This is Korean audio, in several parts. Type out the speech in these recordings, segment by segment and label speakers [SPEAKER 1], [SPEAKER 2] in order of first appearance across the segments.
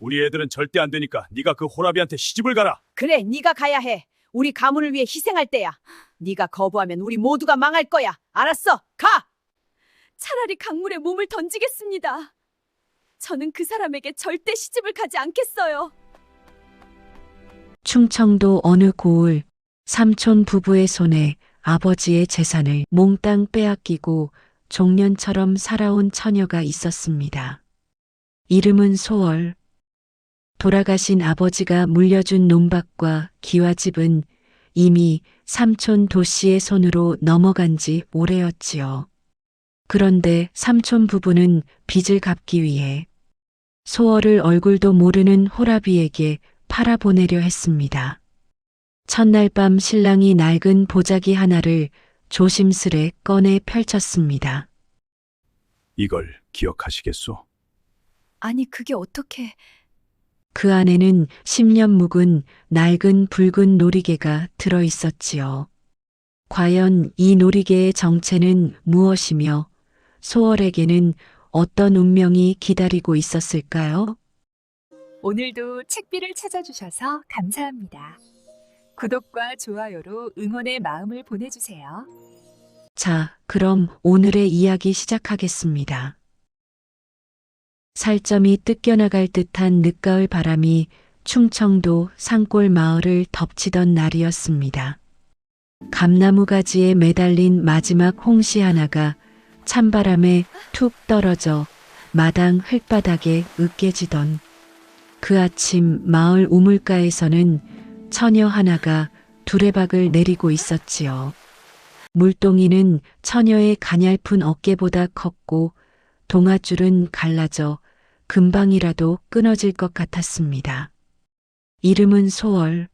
[SPEAKER 1] 우리 애들은 절대 안 되니까 네가 그 호라비한테 시집을 가라.
[SPEAKER 2] 그래, 네가 가야 해. 우리 가문을 위해 희생할 때야. 네가 거부하면 우리 모두가 망할 거야. 알았어, 가!
[SPEAKER 3] 차라리 강물에 몸을 던지겠습니다. 저는 그 사람에게 절대 시집을 가지 않겠어요.
[SPEAKER 4] 충청도 어느 고을 삼촌 부부의 손에 아버지의 재산을 몽땅 빼앗기고 종년처럼 살아온 처녀가 있었습니다. 이름은 소월. 돌아가신 아버지가 물려준 논밭과 기와집은 이미 삼촌 도씨의 손으로 넘어간 지 오래였지요. 그런데 삼촌 부부는 빚을 갚기 위해 소월을 얼굴도 모르는 호라비에게 팔아보내려 했습니다. 첫날 밤 신랑이 낡은 보자기 하나를 조심스레 꺼내 펼쳤습니다.
[SPEAKER 1] 이걸 기억하시겠소?
[SPEAKER 3] 아니, 그게 어떻게...
[SPEAKER 4] 그 안에는 10년 묵은 낡은 붉은 놀이개가 들어 있었지요. 과연 이 놀이개의 정체는 무엇이며 소월에게는 어떤 운명이 기다리고 있었을까요?
[SPEAKER 5] 오늘도 책비를 찾아주셔서 감사합니다. 구독과 좋아요로 응원의 마음을 보내주세요.
[SPEAKER 4] 자, 그럼 오늘의 이야기 시작하겠습니다. 살점이 뜯겨나갈 듯한 늦가을 바람이 충청도 산골 마을을 덮치던 날이었습니다. 감나무 가지에 매달린 마지막 홍시 하나가 찬바람에 툭 떨어져 마당 흙바닥에 으깨지던 그 아침 마을 우물가에서는 처녀 하나가 두레박을 내리고 있었지요. 물동이는 처녀의 가냘픈 어깨보다 컸고 동아줄은 갈라져 금방이라도 끊어질 것 같았습니다. 이름은 소월.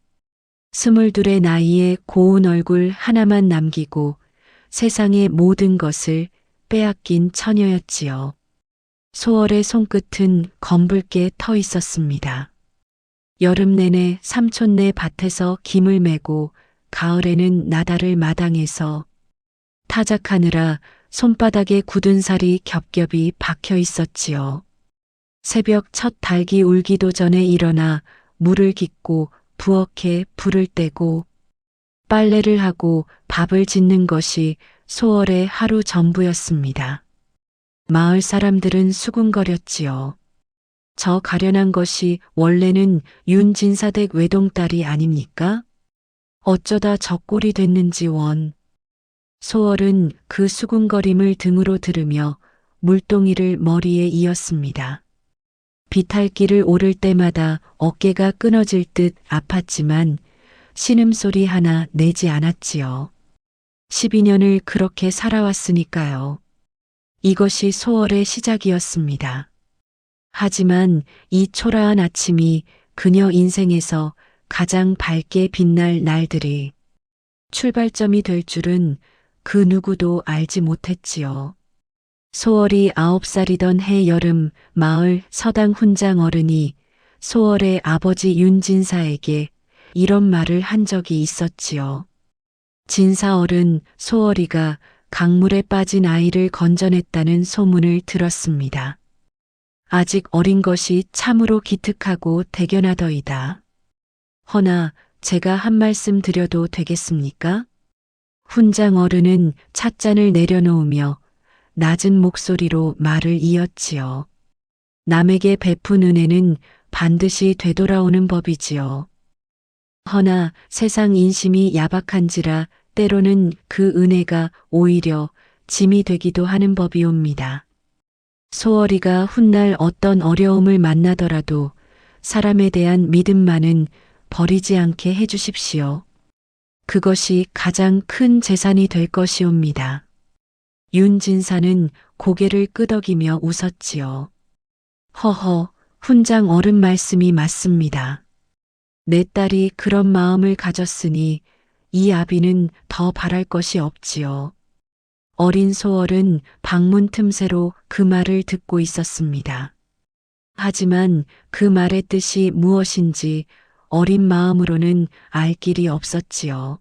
[SPEAKER 4] 22의 나이에 고운 얼굴 하나만 남기고 세상의 모든 것을 빼앗긴 처녀였지요. 소월의 손끝은 검붉게 터 있었습니다. 여름 내내 삼촌네 밭에서 김을 메고 가을에는 나달을 마당에서 타작하느라 손바닥에 굳은 살이 겹겹이 박혀 있었지요. 새벽 첫 닭이 울기도 전에 일어나 물을 깃고 부엌에 불을 떼고 빨래를 하고 밥을 짓는 것이 소월의 하루 전부였습니다. 마을 사람들은 수군거렸지요. 저 가련한 것이 원래는 윤진사댁 외동딸이 아닙니까? 어쩌다 저 꼴이 됐는지 원. 소월은 그 수군거림을 등으로 들으며 물동이를 머리에 이었습니다. 비탈길을 오를 때마다 어깨가 끊어질 듯 아팠지만 신음소리 하나 내지 않았지요. 12년을 그렇게 살아왔으니까요. 이것이 소월의 시작이었습니다. 하지만 이 초라한 아침이 그녀 인생에서 가장 밝게 빛날 날들이 출발점이 될 줄은 그 누구도 알지 못했지요. 소월이 9살이던 해 여름 마을 서당 훈장 어른이 소월의 아버지 윤진사에게 이런 말을 한 적이 있었지요. 진사 어른, 소월이가 강물에 빠진 아이를 건져냈다는 소문을 들었습니다. 아직 어린 것이 참으로 기특하고 대견하더이다. 허나 제가 한 말씀 드려도 되겠습니까? 훈장 어른은 찻잔을 내려놓으며 낮은 목소리로 말을 이었지요. 남에게 베푼 은혜는 반드시 되돌아오는 법이지요. 허나 세상 인심이 야박한지라 때로는 그 은혜가 오히려 짐이 되기도 하는 법이옵니다. 소월이가 훗날 어떤 어려움을 만나더라도 사람에 대한 믿음만은 버리지 않게 해주십시오. 그것이 가장 큰 재산이 될 것이옵니다. 윤진사는 고개를 끄덕이며 웃었지요. 허허, 훈장 어른 말씀이 맞습니다. 내 딸이 그런 마음을 가졌으니 이 아비는 더 바랄 것이 없지요. 어린 소월은 방문 틈새로 그 말을 듣고 있었습니다. 하지만 그 말의 뜻이 무엇인지 어린 마음으로는 알 길이 없었지요.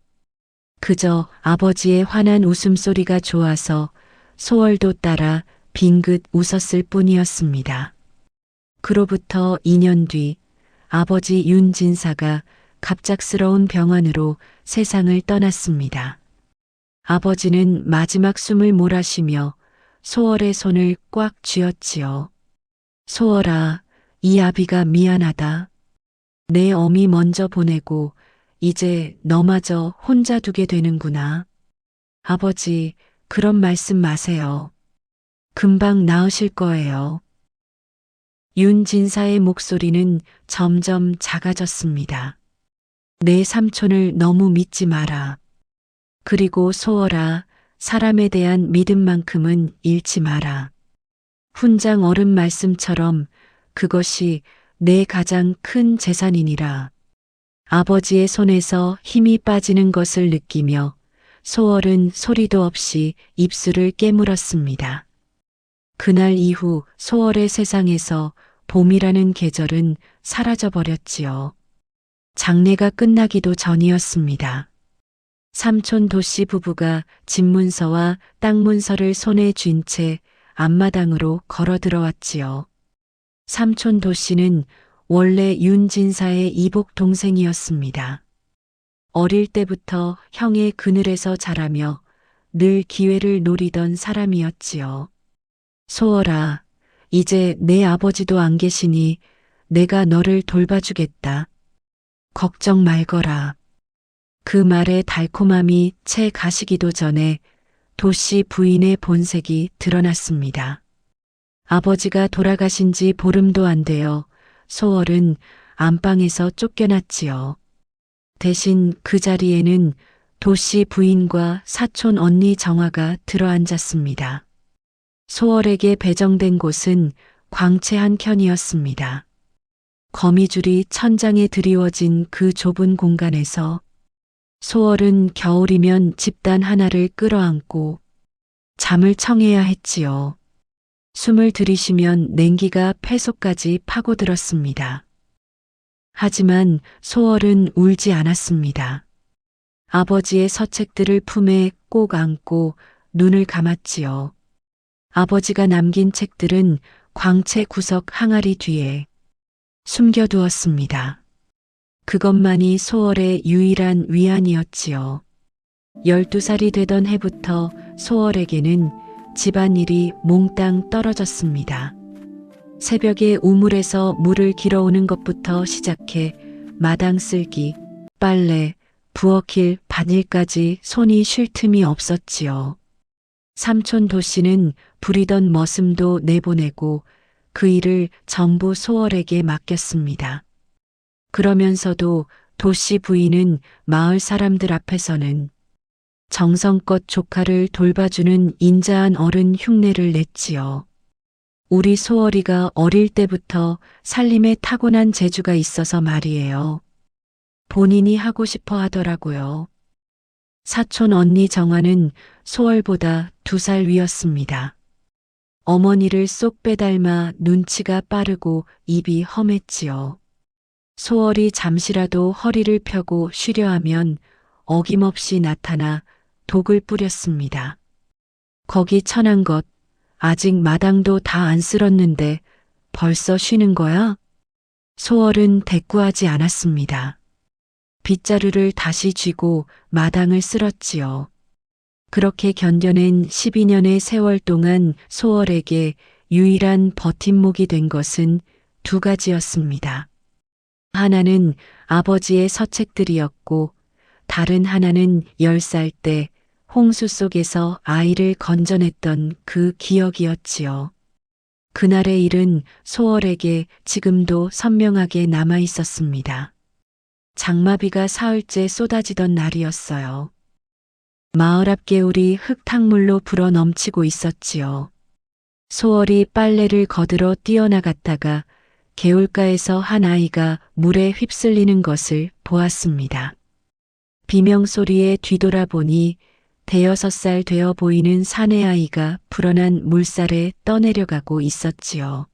[SPEAKER 4] 그저 아버지의 환한 웃음소리가 좋아서 소월도 따라 빙긋 웃었을 뿐이었습니다. 그로부터 2년 뒤 아버지 윤진사가 갑작스러운 병환으로 세상을 떠났습니다. 아버지는 마지막 숨을 몰아쉬며 소월의 손을 꽉 쥐었지요. 소월아, 이 아비가 미안하다. 내 어미 먼저 보내고 이제 너마저 혼자 두게 되는구나. 아버지, 그런 말씀 마세요. 금방 나으실 거예요. 윤진사의 목소리는 점점 작아졌습니다. 내 삼촌을 너무 믿지 마라. 그리고 소월아, 사람에 대한 믿음만큼은 잃지 마라. 훈장 어른 말씀처럼 그것이 내 가장 큰 재산이니라. 아버지의 손에서 힘이 빠지는 것을 느끼며 소월은 소리도 없이 입술을 깨물었습니다. 그날 이후 소월의 세상에서 봄이라는 계절은 사라져버렸지요. 장례가 끝나기도 전이었습니다. 삼촌 도씨 부부가 집문서와 땅문서를 손에 쥔 채 앞마당으로 걸어 들어왔지요. 삼촌 도씨는 원래 윤진사의 이복 동생이었습니다. 어릴 때부터 형의 그늘에서 자라며 늘 기회를 노리던 사람이었지요. 소월아, 이제 내 아버지도 안 계시니 내가 너를 돌봐주겠다. 걱정 말거라. 그 말의 달콤함이 채 가시기도 전에 도씨 부인의 본색이 드러났습니다. 아버지가 돌아가신 지 보름도 안 되어 소월은 안방에서 쫓겨났지요. 대신 그 자리에는 도씨 부인과 사촌 언니 정화가 들어앉았습니다. 소월에게 배정된 곳은 광채 한 켠이었습니다. 거미줄이 천장에 드리워진 그 좁은 공간에서 소월은 겨울이면 집단 하나를 끌어안고 잠을 청해야 했지요. 숨을 들이쉬면 냉기가 폐속까지 파고들었습니다. 하지만 소월은 울지 않았습니다. 아버지의 서책들을 품에 꼭 안고 눈을 감았지요. 아버지가 남긴 책들은 광채 구석 항아리 뒤에 숨겨두었습니다. 그것만이 소월의 유일한 위안이었지요. 12살이 되던 해부터 소월에게는 집안일이 몽땅 떨어졌습니다. 새벽에 우물에서 물을 길어오는 것부터 시작해 마당 쓸기, 빨래, 부엌일, 밭일까지 손이 쉴 틈이 없었지요. 삼촌 도씨는 부리던 머슴도 내보내고 그 일을 전부 소월에게 맡겼습니다. 그러면서도 도씨 부인은 마을 사람들 앞에서는 정성껏 조카를 돌봐주는 인자한 어른 흉내를 냈지요. 우리 소월이가 어릴 때부터 살림에 타고난 재주가 있어서 말이에요. 본인이 하고 싶어 하더라고요. 사촌 언니 정화는 소월보다 2살 위였습니다. 어머니를 쏙 빼닮아 눈치가 빠르고 입이 험했지요. 소월이 잠시라도 허리를 펴고 쉬려 하면 어김없이 나타나 독을 뿌렸습니다. 거기 천한 것, 아직 마당도 다 안 쓸었는데 벌써 쉬는 거야? 소월은 대꾸하지 않았습니다. 빗자루를 다시 쥐고 마당을 쓸었지요. 그렇게 견뎌낸 12년의 세월 동안 소월에게 유일한 버팀목이 된 것은 2가지였습니다. 하나는 아버지의 서책들이었고 다른 하나는 10살 때 홍수 속에서 아이를 건져냈던 그 기억이었지요. 그날의 일은 소월에게 지금도 선명하게 남아 있었습니다. 장마비가 사흘째 쏟아지던 날이었어요. 마을 앞 개울이 흙탕물로 불어 넘치고 있었지요. 소월이 빨래를 거들어 뛰어나갔다가 개울가에서 한 아이가 물에 휩쓸리는 것을 보았습니다. 비명소리에 뒤돌아보니 5살 되어 보이는 사내아이가 불어난 물살에 떠내려가고 있었지요.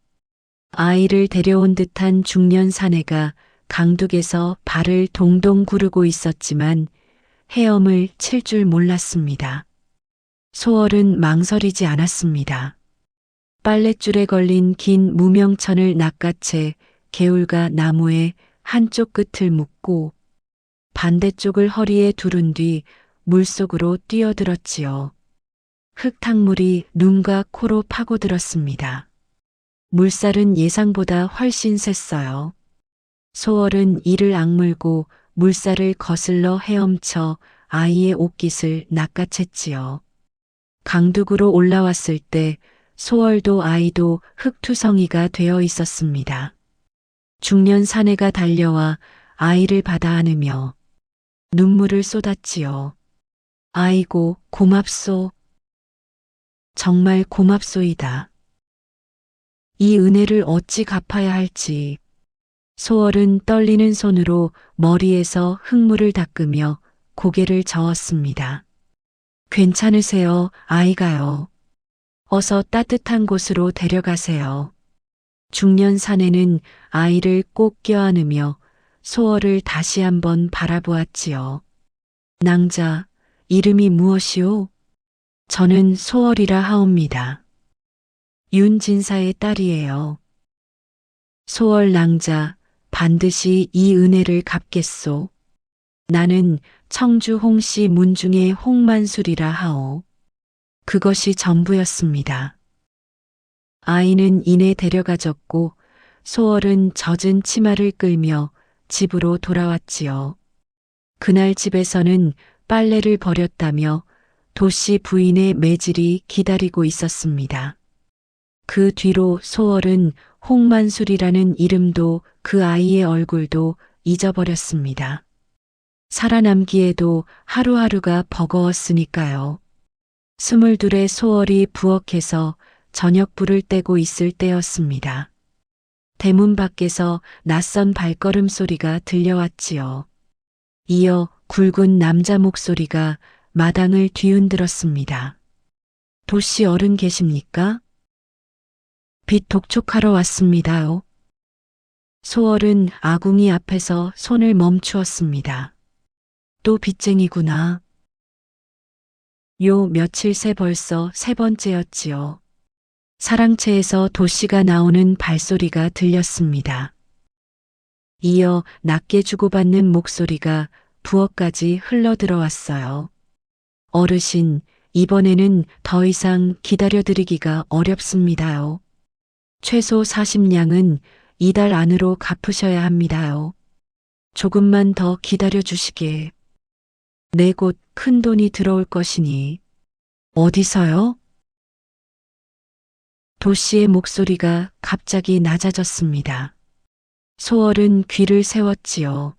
[SPEAKER 4] 아이를 데려온 듯한 중년 사내가 강둑에서 발을 동동 구르고 있었지만 헤엄을 칠 줄 몰랐습니다. 소월은 망설이지 않았습니다. 빨랫줄에 걸린 긴 무명천을 낚아채 개울가 나무의 한쪽 끝을 묶고 반대쪽을 허리에 두른 뒤 물속으로 뛰어들었지요. 흙탕물이 눈과 코로 파고들었습니다. 물살은 예상보다 훨씬 셌어요. 소월은 이를 악물고 물살을 거슬러 헤엄쳐 아이의 옷깃을 낚아챘지요. 강둑으로 올라왔을 때 소월도 아이도 흙투성이가 되어 있었습니다. 중년 사내가 달려와 아이를 받아 안으며 눈물을 쏟았지요. 아이고, 고맙소. 정말 고맙소이다. 이 은혜를 어찌 갚아야 할지. 소월은 떨리는 손으로 머리에서 흙물을 닦으며 고개를 저었습니다. 괜찮으세요, 아이가요. 어서 따뜻한 곳으로 데려가세요. 중년 사내는 아이를 꼭 껴안으며 소월을 다시 한번 바라보았지요. 낭자, 이름이 무엇이오? 저는 소월이라 하옵니다. 윤진사의 딸이에요. 소월 낭자, 반드시 이 은혜를 갚겠소. 나는 청주 홍씨 문중의 홍만술이라 하오. 그것이 전부였습니다. 아이는 이내 데려가졌고 소월은 젖은 치마를 끌며 집으로 돌아왔지요. 그날 집에서는 빨래를 버렸다며 도씨 부인의 매질이 기다리고 있었습니다. 그 뒤로 소월은 홍만술이라는 이름도 그 아이의 얼굴도 잊어버렸습니다. 살아남기에도 하루하루가 버거웠으니까요. 22의 소월이 부엌에서 저녁불을 떼고 있을 때였습니다. 대문 밖에서 낯선 발걸음 소리가 들려왔지요. 이어 굵은 남자 목소리가 마당을 뒤흔들었습니다. 도씨 어른 계십니까? 빚 독촉하러 왔습니다요. 소월은 아궁이 앞에서 손을 멈추었습니다. 또 빚쟁이구나. 요 며칠 새 벌써 세 번째였지요. 사랑채에서 도씨가 나오는 발소리가 들렸습니다. 이어 낮게 주고받는 목소리가 부엌까지 흘러들어왔어요. 어르신, 이번에는 더 이상 기다려드리기가 어렵습니다요. 최소 40냥은 이달 안으로 갚으셔야 합니다요. 조금만 더 기다려 주시게. 내 곧 큰 돈이 들어올 것이니. 어디서요? 도씨의 목소리가 갑자기 낮아졌습니다. 소월은 귀를 세웠지요.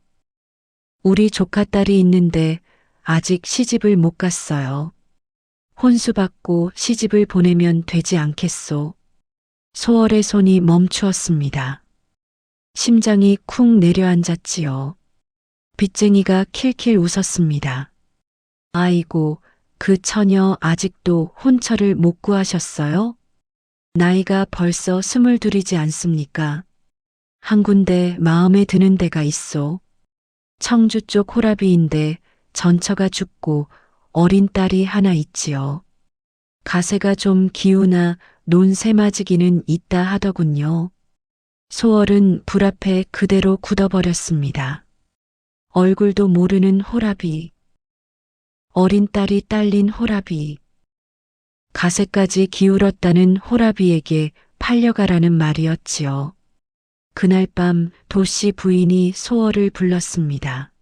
[SPEAKER 4] 우리 조카딸이 있는데 아직 시집을 못 갔어요. 혼수받고 시집을 보내면 되지 않겠소. 소월의 손이 멈추었습니다. 심장이 쿵 내려앉았지요. 빚쟁이가 킬킬 웃었습니다. 아이고, 그 처녀 아직도 혼처를 못 구하셨어요? 나이가 벌써 22이지 않습니까? 한 군데 마음에 드는 데가 있소. 청주 쪽 호라비인데 전처가 죽고 어린 딸이 하나 있지요. 가세가 좀 기우나 논세마지기는 있다 하더군요. 소월은 불 앞에 그대로 굳어버렸습니다. 얼굴도 모르는 호라비. 어린 딸이 딸린 호라비. 가세까지 기울었다는 호라비에게 팔려가라는 말이었지요. 그날 밤 도씨 부인이 소월을 불렀습니다.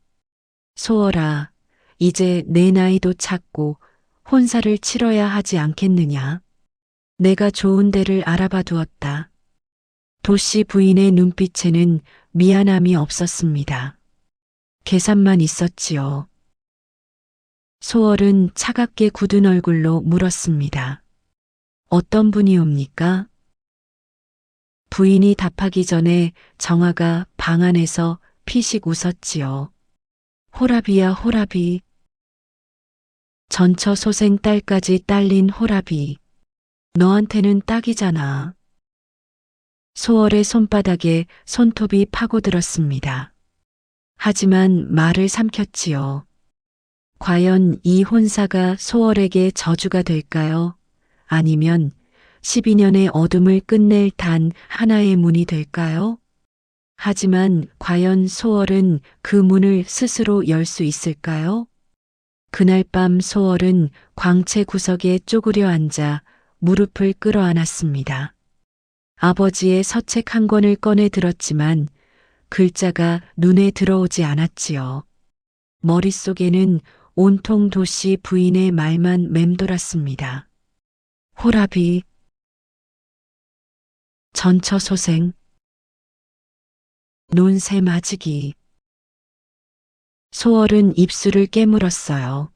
[SPEAKER 4] 소월아, 이제 내 나이도 찼고 혼사를 치러야 하지 않겠느냐. 내가 좋은 데를 알아봐 두었다. 도씨 부인의 눈빛에는 미안함이 없었습니다. 계산만 있었지요. 소월은 차갑게 굳은 얼굴로 물었습니다. 어떤 분이옵니까? 부인이 답하기 전에 정화가 방 안에서 피식 웃었지요. 호라비야 호라비. 전처 소생 딸까지 딸린 호라비. 너한테는 딱이잖아. 소월의 손바닥에 손톱이 파고들었습니다. 하지만 말을 삼켰지요. 과연 이 혼사가 소월에게 저주가 될까요? 아니면 12년의 어둠을 끝낼 단 하나의 문이 될까요? 하지만 과연 소월은 그 문을 스스로 열 수 있을까요? 그날 밤 소월은 광채 구석에 쪼그려 앉아 무릎을 끌어안았습니다. 아버지의 서책 한 권을 꺼내 들었지만 글자가 눈에 들어오지 않았지요. 머릿속에는 온통 도씨 부인의 말만 맴돌았습니다. 호라비, 전처소생, 논새 맞으기. 소월은 입술을 깨물었어요.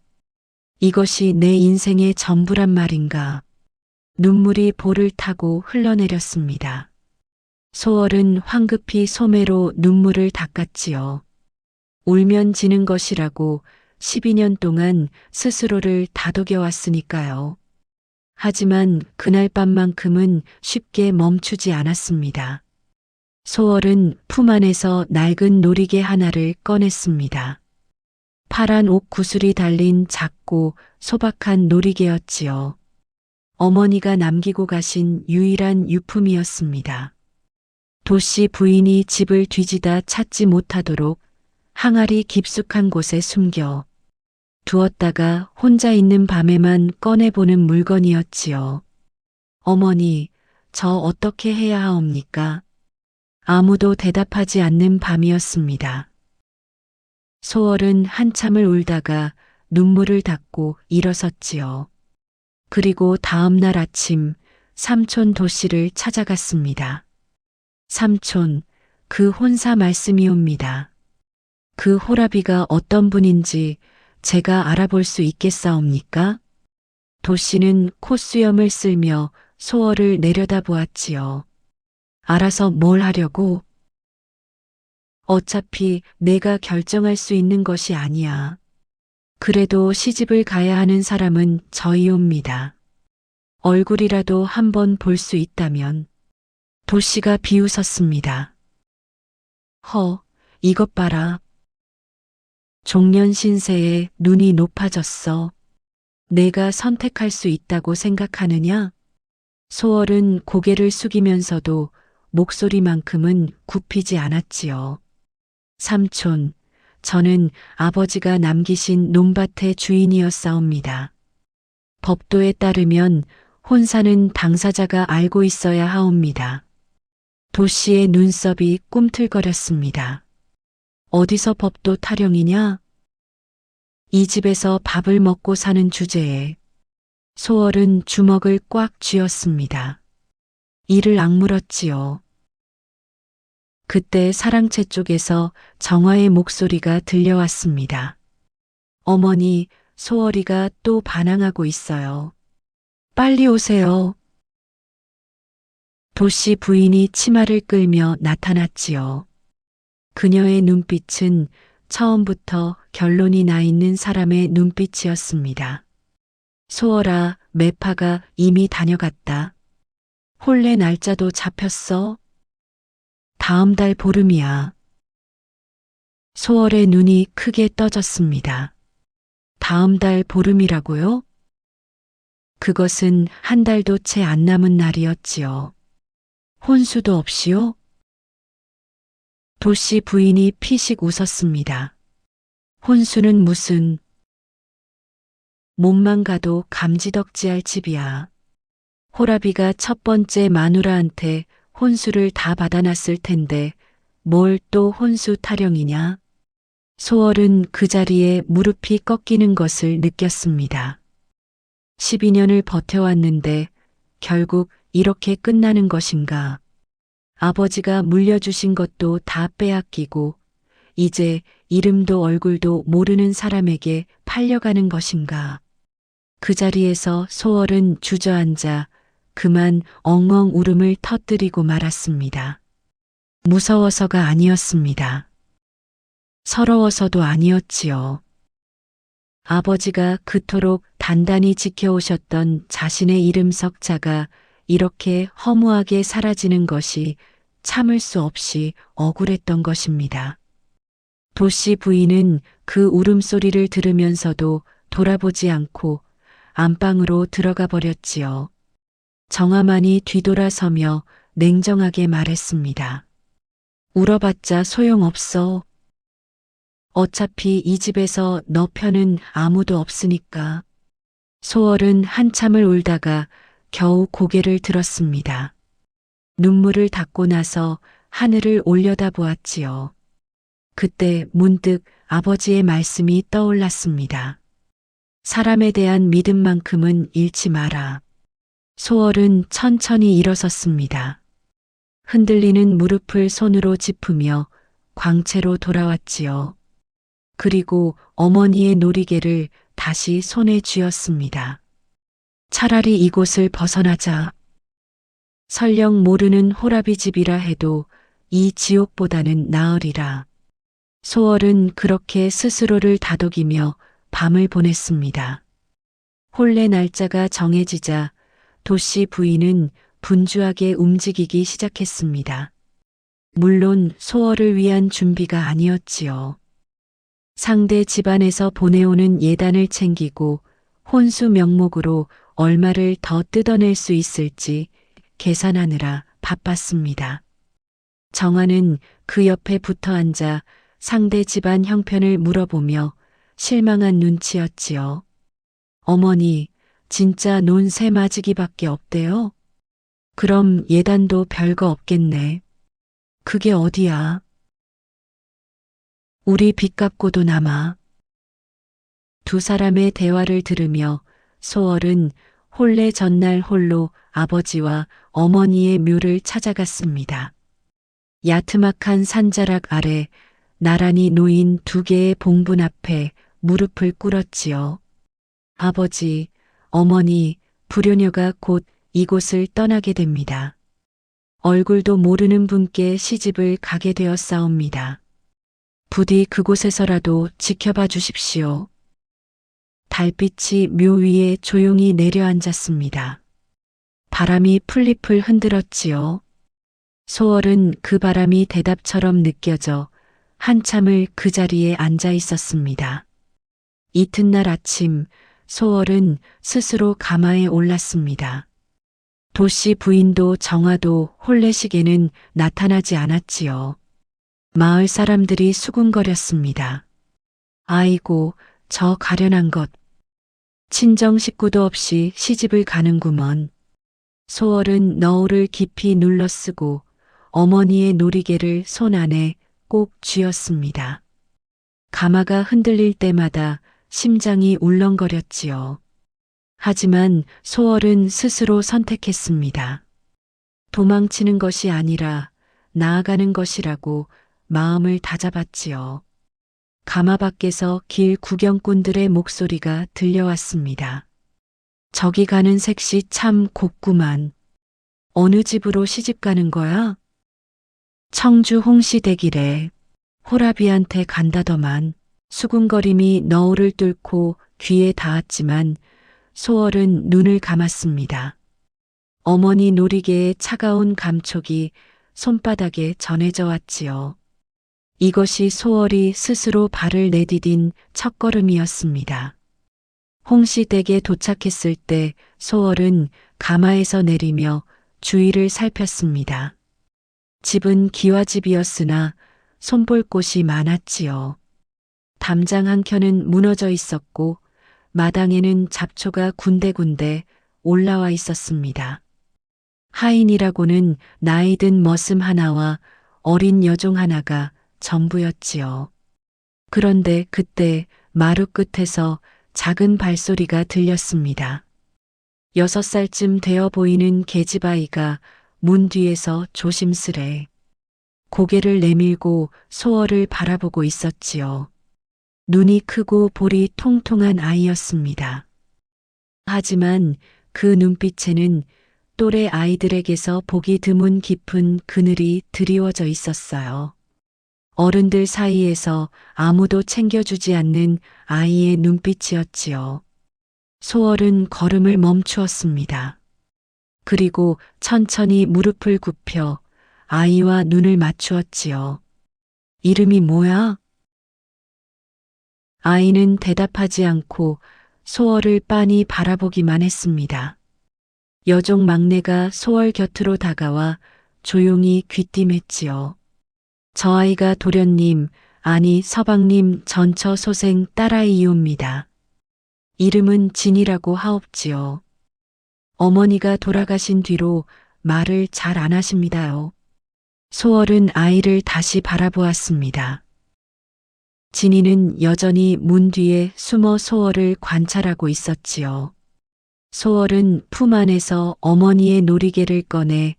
[SPEAKER 4] 이것이 내 인생의 전부란 말인가. 눈물이 볼을 타고 흘러내렸습니다. 소월은 황급히 소매로 눈물을 닦았지요. 울면 지는 것이라고 12년 동안 스스로를 다독여왔으니까요. 하지만 그날 밤만큼은 쉽게 멈추지 않았습니다. 소월은 품 안에서 낡은 놀이개 하나를 꺼냈습니다. 파란 옥 구슬이 달린 작고 소박한 놀이개였지요. 어머니가 남기고 가신 유일한 유품이었습니다. 도씨 부인이 집을 뒤지다 찾지 못하도록 항아리 깊숙한 곳에 숨겨 두었다가 혼자 있는 밤에만 꺼내보는 물건이었지요. 어머니, 저 어떻게 해야 하옵니까? 아무도 대답하지 않는 밤이었습니다. 소월은 한참을 울다가 눈물을 닦고 일어섰지요. 그리고 다음 날 아침 삼촌 도씨를 찾아갔습니다. 삼촌, 그 혼사 말씀이옵니다. 그 호라비가 어떤 분인지 제가 알아볼 수 있겠사옵니까? 도씨는 콧수염을 쓸며 소월을 내려다보았지요. 알아서 뭘 하려고? 어차피 내가 결정할 수 있는 것이 아니야. 그래도 시집을 가야 하는 사람은 저희옵니다. 얼굴이라도 한번 볼 수 있다면. 도씨가 비웃었습니다. 이것 봐라. 종년 신세에 눈이 높아졌어. 내가 선택할 수 있다고 생각하느냐? 소월은 고개를 숙이면서도 목소리만큼은 굽히지 않았지요. 삼촌, 저는 아버지가 남기신 논밭의 주인이었사옵니다. 법도에 따르면 혼사는 당사자가 알고 있어야 하옵니다. 도씨의 눈썹이 꿈틀거렸습니다. 어디서 법도 타령이냐? 이 집에서 밥을 먹고 사는 주제에 소월은 주먹을 꽉 쥐었습니다. 이를 악물었지요. 그때 사랑채 쪽에서 정화의 목소리가 들려왔습니다. 어머니, 소월이가 또 반항하고 있어요. 빨리 오세요. 도씨 부인이 치마를 끌며 나타났지요. 그녀의 눈빛은 처음부터 결론이 나 있는 사람의 눈빛이었습니다. 소월아, 매파가 이미 다녀갔다. 혼례 날짜도 잡혔어? 다음 달 보름이야. 소월의 눈이 크게 떠졌습니다. 다음 달 보름이라고요? 그것은 한 달도 채 안 남은 날이었지요. 혼수도 없이요? 도씨 부인이 피식 웃었습니다. 혼수는 무슨, 몸만 가도 감지덕지할 집이야. 호라비가 첫 번째 마누라한테 혼수를 다 받아놨을 텐데 뭘 또 혼수 타령이냐? 소월은 그 자리에 무릎이 꺾이는 것을 느꼈습니다. 12년을 버텨왔는데 결국 이렇게 끝나는 것인가? 아버지가 물려주신 것도 다 빼앗기고 이제 이름도 얼굴도 모르는 사람에게 팔려가는 것인가? 그 자리에서 소월은 주저앉아 그만 엉엉 울음을 터뜨리고 말았습니다. 무서워서가 아니었습니다. 서러워서도 아니었지요. 아버지가 그토록 단단히 지켜오셨던 자신의 이름 석자가 이렇게 허무하게 사라지는 것이 참을 수 없이 억울했던 것입니다. 도씨 부인은 그 울음소리를 들으면서도 돌아보지 않고 안방으로 들어가 버렸지요. 정아만이 뒤돌아서며 냉정하게 말했습니다. 울어봤자 소용없어. 어차피 이 집에서 너 편은 아무도 없으니까. 소월은 한참을 울다가 겨우 고개를 들었습니다. 눈물을 닦고 나서 하늘을 올려다보았지요. 그때 문득 아버지의 말씀이 떠올랐습니다. 사람에 대한 믿음만큼은 잃지 마라. 소월은 천천히 일어섰습니다. 흔들리는 무릎을 손으로 짚으며 광채로 돌아왔지요. 그리고 어머니의 놀이개를 다시 손에 쥐었습니다. 차라리 이곳을 벗어나자. 설령 모르는 호라비 집이라 해도 이 지옥보다는 나으리라. 소월은 그렇게 스스로를 다독이며 밤을 보냈습니다. 혼례 날짜가 정해지자 도씨 부인은 분주하게 움직이기 시작했습니다. 물론 소월을 위한 준비가 아니었지요. 상대 집안에서 보내오는 예단을 챙기고 혼수 명목으로 얼마를 더 뜯어낼 수 있을지 계산하느라 바빴습니다. 정아는 그 옆에 붙어 앉아 상대 집안 형편을 물어보며 실망한 눈치였지요. 어머니, 진짜 논 세 마지기밖에 없대요? 그럼 예단도 별거 없겠네. 그게 어디야? 우리 빚 갚고도 남아. 두 사람의 대화를 들으며 소월은 혼례 전날 홀로 아버지와 어머니의 묘를 찾아갔습니다. 야트막한 산자락 아래 나란히 놓인 두 개의 봉분 앞에 무릎을 꿇었지요. 아버지, 어머니, 불효녀가 곧 이곳을 떠나게 됩니다. 얼굴도 모르는 분께 시집을 가게 되었사옵니다. 부디 그곳에서라도 지켜봐 주십시오. 달빛이 묘 위에 조용히 내려앉았습니다. 바람이 풀잎을 흔들었지요. 소월은 그 바람이 대답처럼 느껴져 한참을 그 자리에 앉아 있었습니다. 이튿날 아침 소월은 스스로 가마에 올랐습니다. 도씨 부인도 정아도 혼례식에는 나타나지 않았지요. 마을 사람들이 수군거렸습니다. 아이고, 저 가련한 것. 친정 식구도 없이 시집을 가는구먼. 소월은 너울을 깊이 눌러쓰고 어머니의 놀이개를 손 안에 꼭 쥐었습니다. 가마가 흔들릴 때마다 심장이 울렁거렸지요. 하지만 소월은 스스로 선택했습니다. 도망치는 것이 아니라 나아가는 것이라고 마음을 다잡았지요. 가마 밖에서 길 구경꾼들의 목소리가 들려왔습니다. 저기 가는 색시 참 곱구만. 어느 집으로 시집 가는 거야? 청주 홍시댁이래. 호라비한테 간다더만. 수군거림이 너울을 뚫고 귀에 닿았지만 소월은 눈을 감았습니다. 어머니 놀이개의 차가운 감촉이 손바닥에 전해져 왔지요. 이것이 소월이 스스로 발을 내디딘 첫걸음이었습니다. 홍시댁에 도착했을 때 소월은 가마에서 내리며 주위를 살폈습니다. 집은 기와집이었으나 손볼 곳이 많았지요. 담장 한 켠은 무너져 있었고 마당에는 잡초가 군데군데 올라와 있었습니다. 하인이라고는 나이든 머슴 하나와 어린 여종 하나가 전부였지요. 그런데 그때 마루 끝에서 작은 발소리가 들렸습니다. 6살쯤 되어 보이는 계집아이가 문 뒤에서 조심스레 고개를 내밀고 소월을 바라보고 있었지요. 눈이 크고 볼이 통통한 아이였습니다. 하지만 그 눈빛에는 또래 아이들에게서 보기 드문 깊은 그늘이 드리워져 있었어요. 어른들 사이에서 아무도 챙겨주지 않는 아이의 눈빛이었지요. 소월은 걸음을 멈추었습니다. 그리고 천천히 무릎을 굽혀 아이와 눈을 맞추었지요. 이름이 뭐야? 아이는 대답하지 않고 소월을 빤히 바라보기만 했습니다. 여종 막내가 소월 곁으로 다가와 조용히 귀띔했지요. 저 아이가 도련님, 아니 서방님 전처 소생 딸아이이옵니다. 이름은 진이라고 하옵지요. 어머니가 돌아가신 뒤로 말을 잘 안 하십니다요. 소월은 아이를 다시 바라보았습니다. 진이는 여전히 문 뒤에 숨어 소월을 관찰하고 있었지요. 소월은 품 안에서 어머니의 놀이개를 꺼내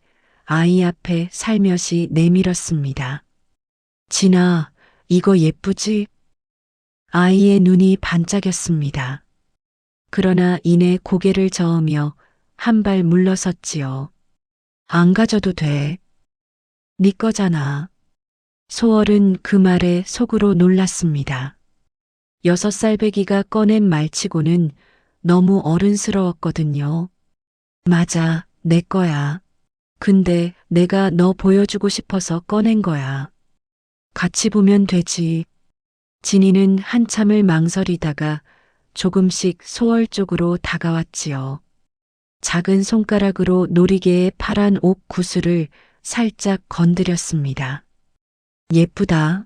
[SPEAKER 4] 아이 앞에 살며시 내밀었습니다. 진아, 이거 예쁘지? 아이의 눈이 반짝였습니다. 그러나 이내 고개를 저으며 한 발 물러섰지요. 안 가져도 돼. 네 거잖아. 소월은 그 말에 속으로 놀랐습니다. 6살 배기가 꺼낸 말치고는 너무 어른스러웠거든요. 맞아, 내 거야. 근데 내가 너 보여주고 싶어서 꺼낸 거야. 같이 보면 되지. 진이는 한참을 망설이다가 조금씩 소월 쪽으로 다가왔지요. 작은 손가락으로 놀이개의 파란 옥 구슬을 살짝 건드렸습니다. 예쁘다.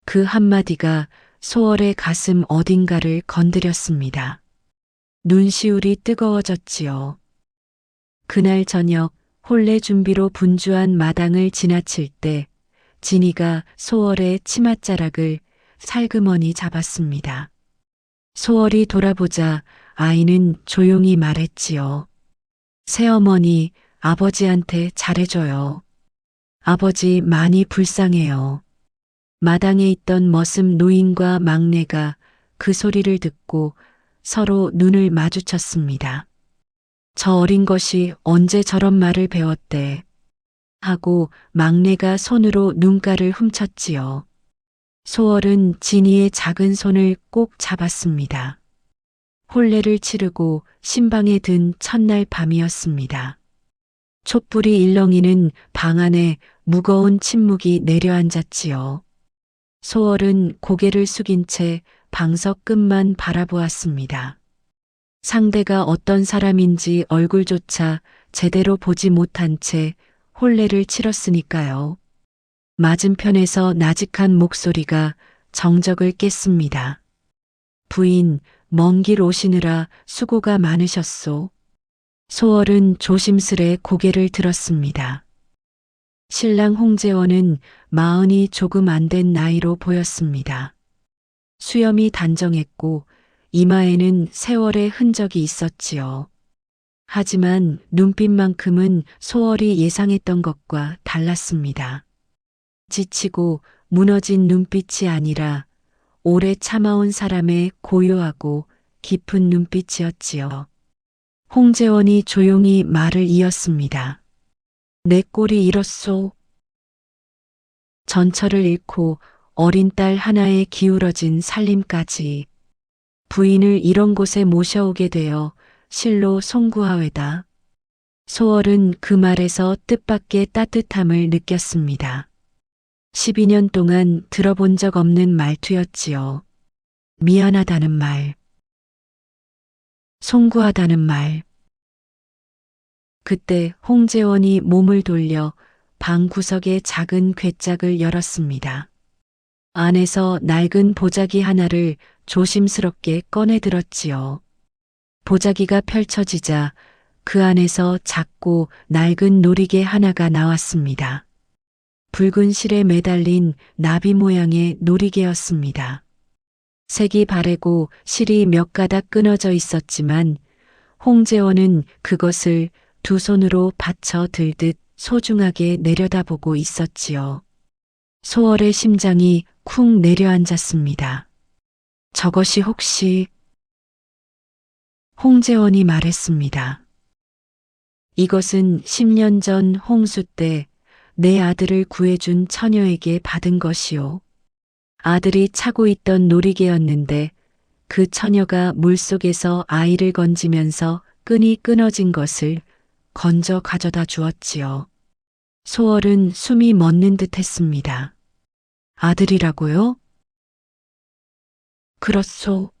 [SPEAKER 4] 그 한마디가 소월의 가슴 어딘가를 건드렸습니다. 눈시울이 뜨거워졌지요. 그날 저녁 혼례 준비로 분주한 마당을 지나칠 때 진이가 소월의 치맛자락을 살그머니 잡았습니다. 소월이 돌아보자 아이는 조용히 말했지요. 새어머니, 아버지한테 잘해줘요. 아버지 많이 불쌍해요. 마당에 있던 머슴 노인과 막내가 그 소리를 듣고 서로 눈을 마주쳤습니다. 저 어린 것이 언제 저런 말을 배웠대. 하고 막내가 손으로 눈가를 훔쳤지요. 소월은 진이의 작은 손을 꼭 잡았습니다. 혼례를 치르고 신방에 든 첫날 밤이었습니다. 촛불이 일렁이는 방 안에 무거운 침묵이 내려앉았지요. 소월은 고개를 숙인 채 방석 끝만 바라보았습니다. 상대가 어떤 사람인지 얼굴조차 제대로 보지 못한 채 혼례를 치렀으니까요. 맞은편에서 나직한 목소리가 정적을 깼습니다. 부인, 먼 길 오시느라 수고가 많으셨소. 소월은 조심스레 고개를 들었습니다. 신랑 홍재원은 40이 조금 안 된 나이로 보였습니다. 수염이 단정했고 이마에는 세월의 흔적이 있었지요. 하지만 눈빛만큼은 소월이 예상했던 것과 달랐습니다. 지치고 무너진 눈빛이 아니라 오래 참아온 사람의 고요하고 깊은 눈빛이었지요. 홍재원이 조용히 말을 이었습니다. 내 꼴이 이렇소. 전처를 잃고 어린 딸 하나에 기울어진 살림까지 부인을 이런 곳에 모셔오게 되어 실로 송구하외다. 소월은 그 말에서 뜻밖의 따뜻함을 느꼈습니다. 12년 동안 들어본 적 없는 말투였지요. 미안하다는 말. 송구하다는 말. 그때 홍재원이 몸을 돌려 방 구석의 작은 괴짝을 열었습니다. 안에서 낡은 보자기 하나를 조심스럽게 꺼내 들었지요. 보자기가 펼쳐지자 그 안에서 작고 낡은 놀이개 하나가 나왔습니다. 붉은 실에 매달린 나비 모양의 놀이개였습니다. 색이 바래고 실이 몇 가닥 끊어져 있었지만 홍재원은 그것을 두 손으로 받쳐 들듯 소중하게 내려다보고 있었지요. 소월의 심장이 쿵 내려앉았습니다. 저것이 혹시... 홍재원이 말했습니다. 이것은 10년 전 홍수 때 내 아들을 구해준 처녀에게 받은 것이요. 아들이 차고 있던 놀이개였는데 그 처녀가 물속에서 아이를 건지면서 끈이 끊어진 것을 건져 가져다 주었지요. 소월은 숨이 멎는 듯 했습니다. 아들이라고요? 그렇소.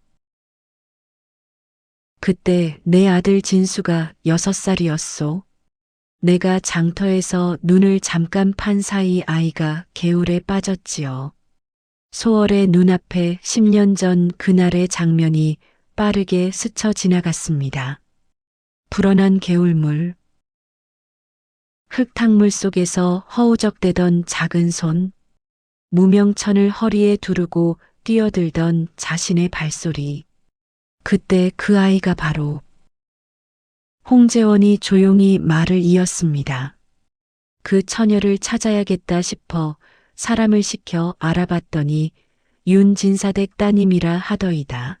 [SPEAKER 4] 그때 내 아들 진수가 6살이었소. 내가 장터에서 눈을 잠깐 판 사이 아이가 개울에 빠졌지요. 소월의 눈앞에 10년 전 그날의 장면이 빠르게 스쳐 지나갔습니다. 불어난 개울물, 흙탕물 속에서 허우적대던 작은 손, 무명천을 허리에 두르고 뛰어들던 자신의 발소리. 그때 그 아이가 바로 홍재원이 조용히 말을 이었습니다. 그 처녀를 찾아야겠다 싶어 사람을 시켜 알아봤더니 윤진사댁 따님이라 하더이다.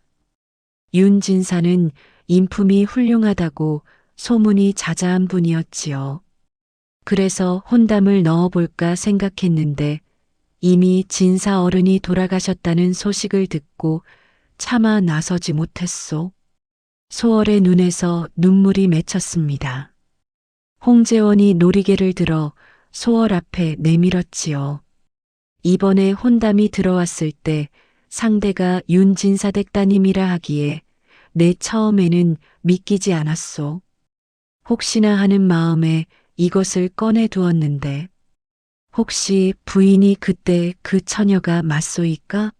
[SPEAKER 4] 윤진사는 인품이 훌륭하다고 소문이 자자한 분이었지요. 그래서 혼담을 넣어볼까 생각했는데 이미 진사 어른이 돌아가셨다는 소식을 듣고 차마 나서지 못했소. 소월의 눈에서 눈물이 맺혔습니다. 홍재원이 놀이개를 들어 소월 앞에 내밀었지요. 이번에 혼담이 들어왔을 때 상대가 윤진사댁 따님이라 하기에 내 처음에는 믿기지 않았소. 혹시나 하는 마음에 이것을 꺼내 두었는데 혹시 부인이 그때 그 처녀가 맞소이까?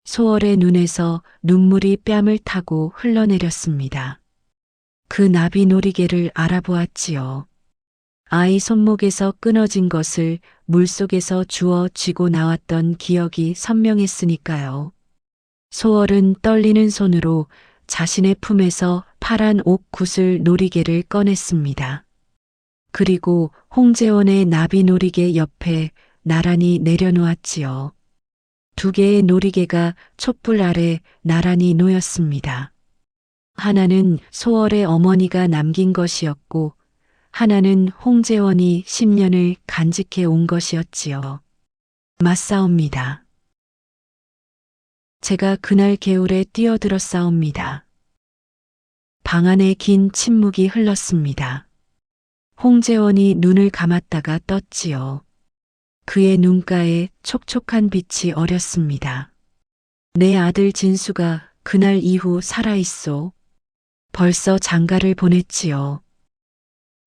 [SPEAKER 4] 소월의 눈에서 눈물이 뺨을 타고 흘러내렸습니다. 그 나비 놀이개를 알아보았지요. 아이 손목에서 끊어진 것을 물속에서 주워 쥐고 나왔던 기억이 선명했으니까요. 소월은 떨리는 손으로 자신의 품에서 파란 옥구슬 놀이개를 꺼냈습니다. 그리고 홍재원의 나비 놀이개 옆에 나란히 내려놓았지요. 2개의 놀이개가 촛불 아래 나란히 놓였습니다. 하나는 소월의 어머니가 남긴 것이었고 하나는 홍재원이 10년을 간직해 온 것이었지요. 맞사옵니다. 제가 그날 개울에 뛰어들었사옵니다. 방 안에 긴 침묵이 흘렀습니다. 홍재원이 눈을 감았다가 떴지요. 그의 눈가에 촉촉한 빛이 어렸습니다. 내 아들 진수가 그날 이후 살아있소. 벌써 장가를 보냈지요.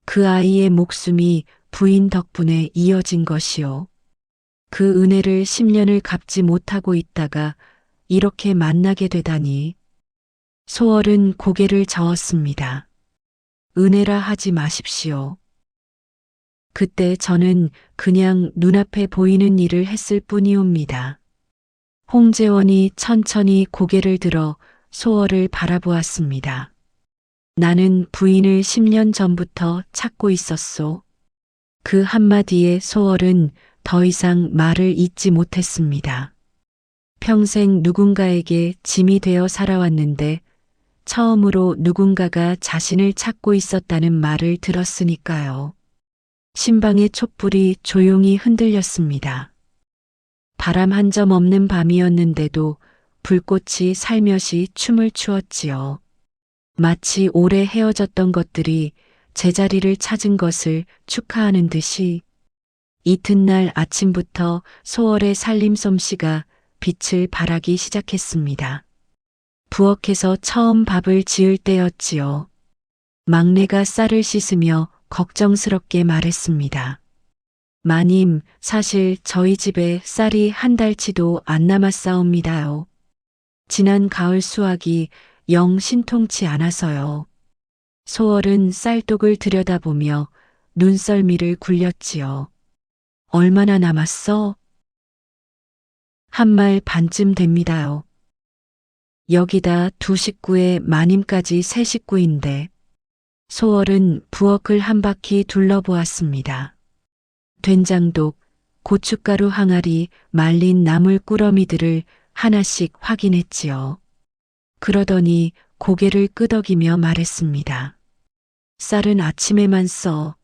[SPEAKER 4] 그 아이의 목숨이 부인 덕분에 이어진 것이요. 그 은혜를 10년을 갚지 못하고 있다가 이렇게 만나게 되다니. 소월은 고개를 저었습니다. 은혜라 하지 마십시오. 그때 저는 그냥 눈앞에 보이는 일을 했을 뿐이옵니다. 홍재원이 천천히 고개를 들어 소월을 바라보았습니다. 나는 부인을 10년 전부터 찾고 있었소. 그 한마디에 소월은 더 이상 말을 잇지 못했습니다. 평생 누군가에게 짐이 되어 살아왔는데 처음으로 누군가가 자신을 찾고 있었다는 말을 들었으니까요. 신방의 촛불이 조용히 흔들렸습니다. 바람 한 점 없는 밤이었는데도 불꽃이 살며시 춤을 추었지요. 마치 오래 헤어졌던 것들이 제자리를 찾은 것을 축하하는 듯이 이튿날 아침부터 소월의 살림 솜씨가 빛을 발하기 시작했습니다. 부엌에서 처음 밥을 지을 때였지요. 막내가 쌀을 씻으며 걱정스럽게 말했습니다. 마님, 사실 저희 집에 쌀이 한 달치도 안 남았사옵니다요. 지난 가을 수확이 영 신통치 않아서요. 소월은 쌀독을 들여다보며 눈썰미를 굴렸지요. 얼마나 남았어? 한 말 반쯤 됩니다요. 여기다 2식구에 마님까지 3식구인데 소월은 부엌을 한 바퀴 둘러보았습니다. 된장독, 고춧가루 항아리, 말린 나물 꾸러미들을 하나씩 확인했지요. 그러더니 고개를 끄덕이며 말했습니다. 쌀은 아침에만 써.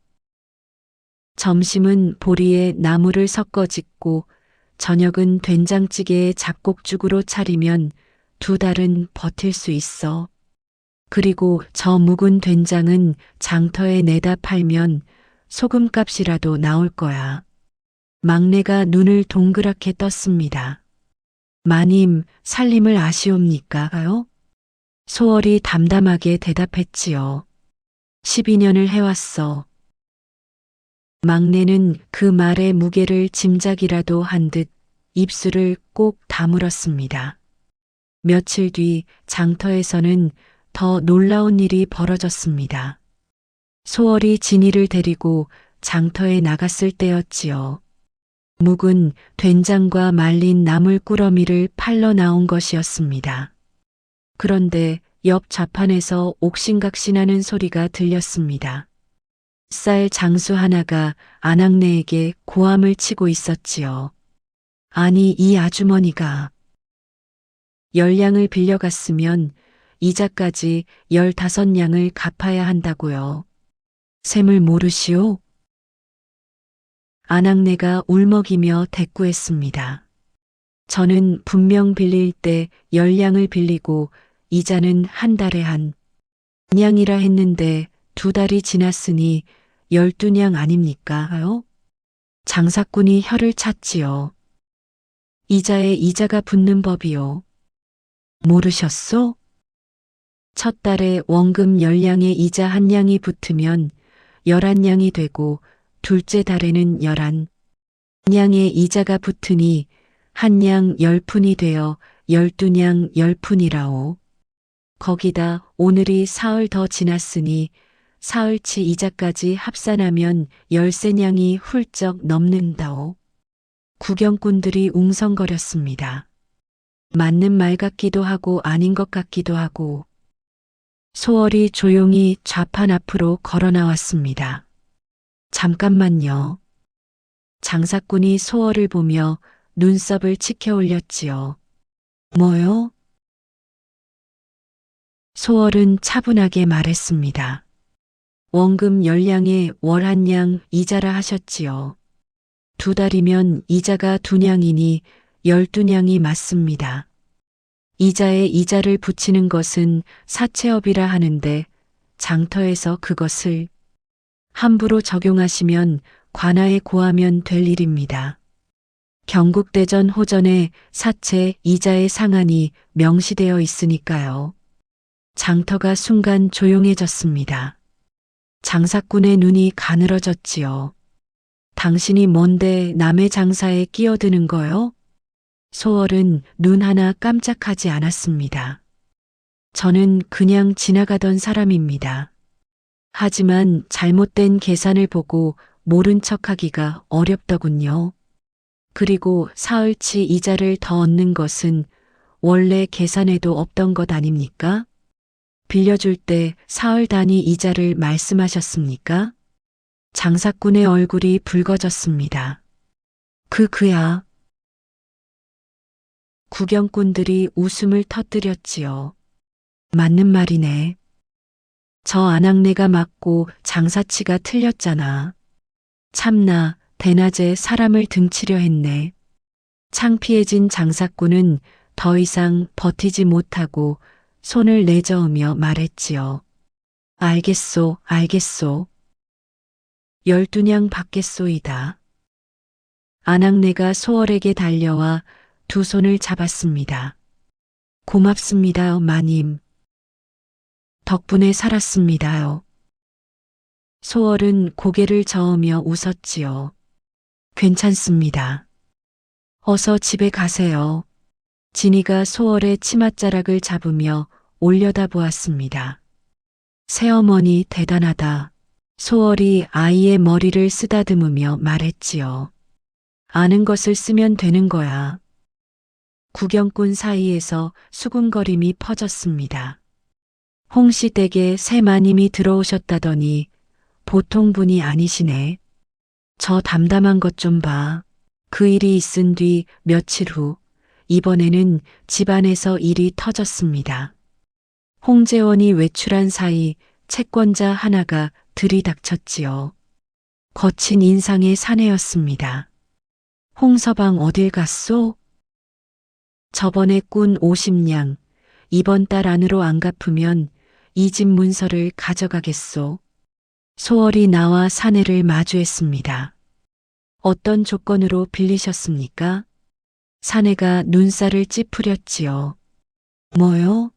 [SPEAKER 4] 점심은 보리에 나물을 섞어 짓고 저녁은 된장찌개에 잡곡죽으로 차리면 2달은 버틸 수 있어. 그리고 저 묵은 된장은 장터에 내다 팔면 소금값이라도 나올 거야. 막내가 눈을 동그랗게 떴습니다. 마님, 살림을 아시옵니까요? 소월이 담담하게 대답했지요. 12년을 해왔어. 막내는 그 말의 무게를 짐작이라도 한 듯 입술을 꼭 다물었습니다. 며칠 뒤 장터에서는 더 놀라운 일이 벌어졌습니다. 소월이 진이를 데리고 장터에 나갔을 때였지요. 묵은 된장과 말린 나물 꾸러미를 팔러 나온 것이었습니다. 그런데 옆 좌판에서 옥신각신하는 소리가 들렸습니다. 쌀 장수 하나가 아낙네에게 고함을 치고 있었지요. 아니, 이 아주머니가 10량을 빌려갔으면 이자까지 15량을 갚아야 한다고요. 셈을 모르시오? 아낙네가 울먹이며 대꾸했습니다. 저는 분명 빌릴 때 10량을 빌리고 이자는 한 달에 한 량이라 했는데 2달이 지났으니 12량 아닙니까요? 장사꾼이 혀를 찼지요. 이자에 이자가 붙는 법이요. 모르셨소? 첫 달에 원금 10량에 이자 1량이 붙으면 11량이 되고 둘째 달에는 11량에 이자가 붙으니 1량 10푼이 되어 12량 10푼이라오. 거기다 오늘이 사흘 더 지났으니 사흘치 이자까지 합산하면 13량이 훌쩍 넘는다오. 구경꾼들이 웅성거렸습니다. 맞는 말 같기도 하고 아닌 것 같기도 하고. 소월이 조용히 좌판 앞으로 걸어 나왔습니다. 잠깐만요. 장사꾼이 소월을 보며 눈썹을 치켜 올렸지요. 뭐요? 소월은 차분하게 말했습니다. 원금 10량에 월 1량 이자라 하셨지요. 2달이면 이자가 2량이니 12량이 맞습니다. 이자에 이자를 붙이는 것은 사채업이라 하는데 장터에서 그것을 함부로 적용하시면 관아에 고하면 될 일입니다. 경국대전 호전에 사채 이자의 상한이 명시되어 있으니까요. 장터가 순간 조용해졌습니다. 장사꾼의 눈이 가늘어졌지요. 당신이 뭔데 남의 장사에 끼어드는 거요? 소월은 눈 하나 깜짝하지 않았습니다. 저는 그냥 지나가던 사람입니다. 하지만 잘못된 계산을 보고 모른 척하기가 어렵더군요. 그리고 사흘치 이자를 더 얻는 것은 원래 계산에도 없던 것 아닙니까? 빌려줄 때 사흘 단위 이자를 말씀하셨습니까? 장사꾼의 얼굴이 붉어졌습니다. 그야. 구경꾼들이 웃음을 터뜨렸지요. 맞는 말이네. 저 아낙네가 맞고 장사치가 틀렸잖아. 참나, 대낮에 사람을 등치려 했네. 창피해진 장사꾼은 더 이상 버티지 못하고 손을 내저으며 말했지요. 알겠소, 알겠소. 12냥 받겠소이다. 아낙네가 소월에게 달려와 두 손을 잡았습니다. 고맙습니다, 마님. 덕분에 살았습니다요. 소월은 고개를 저으며 웃었지요. 괜찮습니다. 어서 집에 가세요. 진이가 소월의 치맛자락을 잡으며 올려다 보았습니다. 새어머니 대단하다. 소월이 아이의 머리를 쓰다듬으며 말했지요. 아는 것을 쓰면 되는 거야. 구경꾼 사이에서 수군거림이 퍼졌습니다. 홍씨 댁에 새 마님이 들어오셨다더니 보통 분이 아니시네. 저 담담한 것 좀 봐. 그 일이 있은 뒤 며칠 후 이번에는 집안에서 일이 터졌습니다. 홍재원이 외출한 사이 채권자 하나가 들이닥쳤지요. 거친 인상의 사내였습니다. 홍서방 어딜 갔소? 저번에 꾼 50냥, 이번 달 안으로 안 갚으면 이 집 문서를 가져가겠소. 소월이 나와 사내를 마주했습니다. 어떤 조건으로 빌리셨습니까? 사내가 눈살을 찌푸렸지요. 뭐요?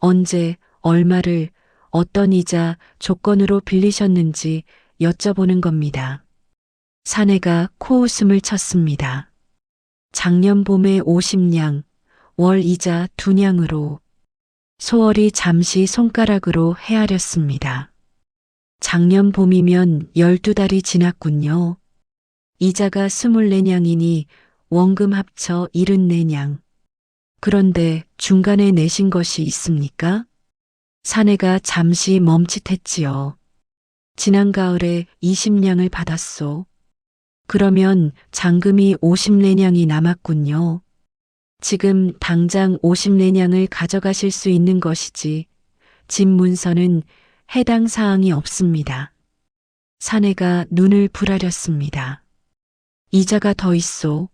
[SPEAKER 4] 언제, 얼마를, 어떤 이자, 조건으로 빌리셨는지 여쭤보는 겁니다. 사내가 코웃음을 쳤습니다. 작년 봄에 50냥, 월 이자 2냥으로. 소월이 잠시 손가락으로 헤아렸습니다. 작년 봄이면 12달이 지났군요. 이자가 24냥이니 원금 합쳐 74냥. 그런데 중간에 내신 것이 있습니까? 사내가 잠시 멈칫했지요. 지난 가을에 20냥을 받았소. 그러면 잔금이 54냥이 남았군요. 지금 당장 54냥을 가져가실 수 있는 것이지 집 문서는 해당 사항이 없습니다. 사내가 눈을 부라렸습니다. 이자가 더 있소.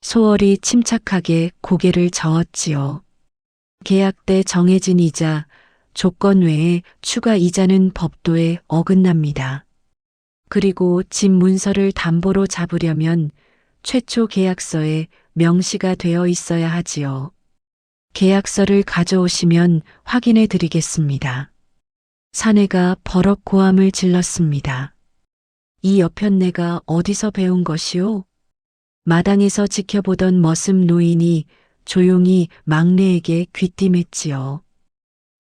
[SPEAKER 4] 소월이 침착하게 고개를 저었지요. 계약 때 정해진 이자, 조건 외에 추가 이자는 법도에 어긋납니다. 그리고 집 문서를 담보로 잡으려면 최초 계약서에 명시가 되어 있어야 하지요. 계약서를 가져오시면 확인해 드리겠습니다. 사내가 버럭 고함을 질렀습니다. 이 여편네가 어디서 배운 것이오? 마당에서 지켜보던 머슴 노인이 조용히 막내에게 귀띔했지요.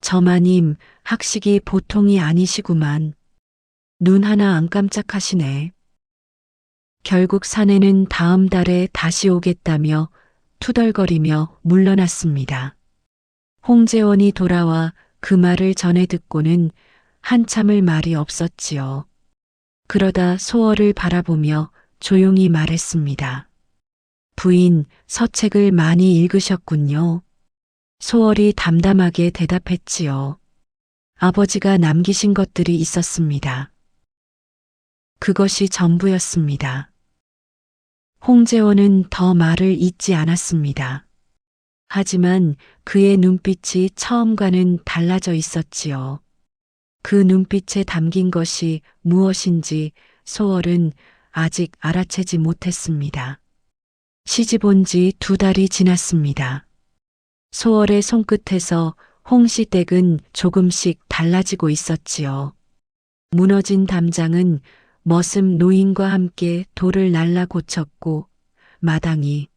[SPEAKER 4] 저 마님 학식이 보통이 아니시구만. 눈 하나 안 깜짝하시네. 결국 사내는 다음 달에 다시 오겠다며 투덜거리며 물러났습니다. 홍재원이 돌아와 그 말을 전해 듣고는 한참을 말이 없었지요. 그러다 소월을 바라보며 조용히 말했습니다. 부인, 서책을 많이 읽으셨군요. 소월이 담담하게 대답했지요. 아버지가 남기신 것들이 있었습니다. 그것이 전부였습니다. 홍재원은 더 말을 잇지 않았습니다. 하지만 그의 눈빛이 처음과는 달라져 있었지요. 그 눈빛에 담긴 것이 무엇인지 소월은 아직 알아채지 못했습니다. 시집 온 지 2달이 지났습니다. 소월의 손끝에서 홍시댁은 조금씩 달라지고 있었지요. 무너진 담장은 머슴 노인과 함께 돌을 날라 고쳤고 마당이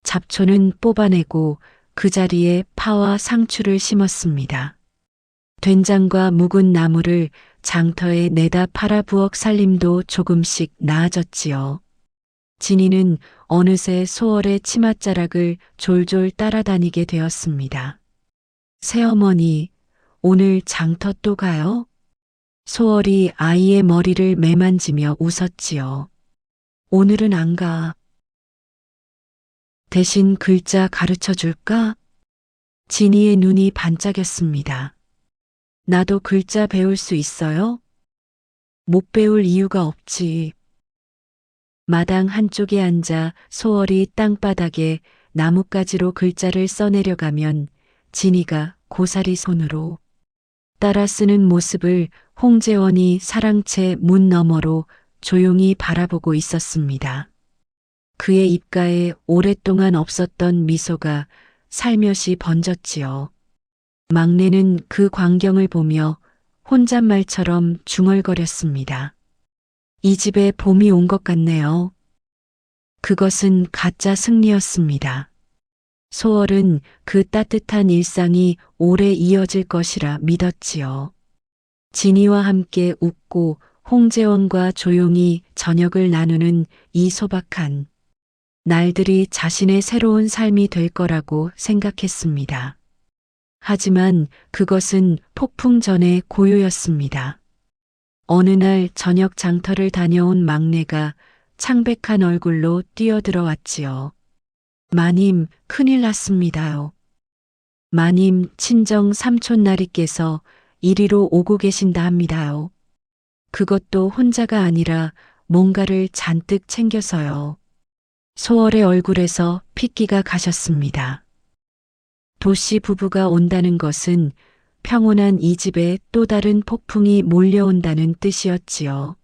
[SPEAKER 4] 잡초는 뽑아내고 그 자리에 파와 상추를 심었습니다. 된장과 묵은 나물을 장터에 내다 팔아 부엌 살림도 조금씩 나아졌지요. 진이는 어느새 소월의 치맛자락을 졸졸 따라다니게 되었습니다. 새어머니, 오늘 장터 또 가요? 소월이 아이의 머리를 매만지며 웃었지요. 오늘은 안 가. 대신 글자 가르쳐 줄까? 진이의 눈이 반짝였습니다. 나도 글자 배울 수 있어요? 못 배울 이유가 없지. 마당 한쪽에 앉아 소월이 땅바닥에 나뭇가지로 글자를 써내려가면 진이가 고사리 손으로 따라 쓰는 모습을 홍재원이 사랑채 문 너머로 조용히 바라보고 있었습니다. 그의 입가에 오랫동안 없었던 미소가 살며시 번졌지요. 막내는 그 광경을 보며 혼잣말처럼 중얼거렸습니다. 이 집에 봄이 온 것 같네요. 그것은 가짜 승리였습니다. 소월은 그 따뜻한 일상이 오래 이어질 것이라 믿었지요. 진이와 함께 웃고 홍재원과 조용히 저녁을 나누는 이 소박한 날들이 자신의 새로운 삶이 될 거라고 생각했습니다. 하지만 그것은 폭풍 전의 고요였습니다. 어느 날 저녁 장터를 다녀온 막내가 창백한 얼굴로 뛰어들어왔지요. 마님, 큰일 났습니다요. 마님, 친정 삼촌나리께서 이리로 오고 계신다 합니다요. 그것도 혼자가 아니라 뭔가를 잔뜩 챙겨서요. 소월의 얼굴에서 핏기가 가셨습니다. 도씨 부부가 온다는 것은 평온한 이 집에 또 다른 폭풍이 몰려온다는 뜻이었지요.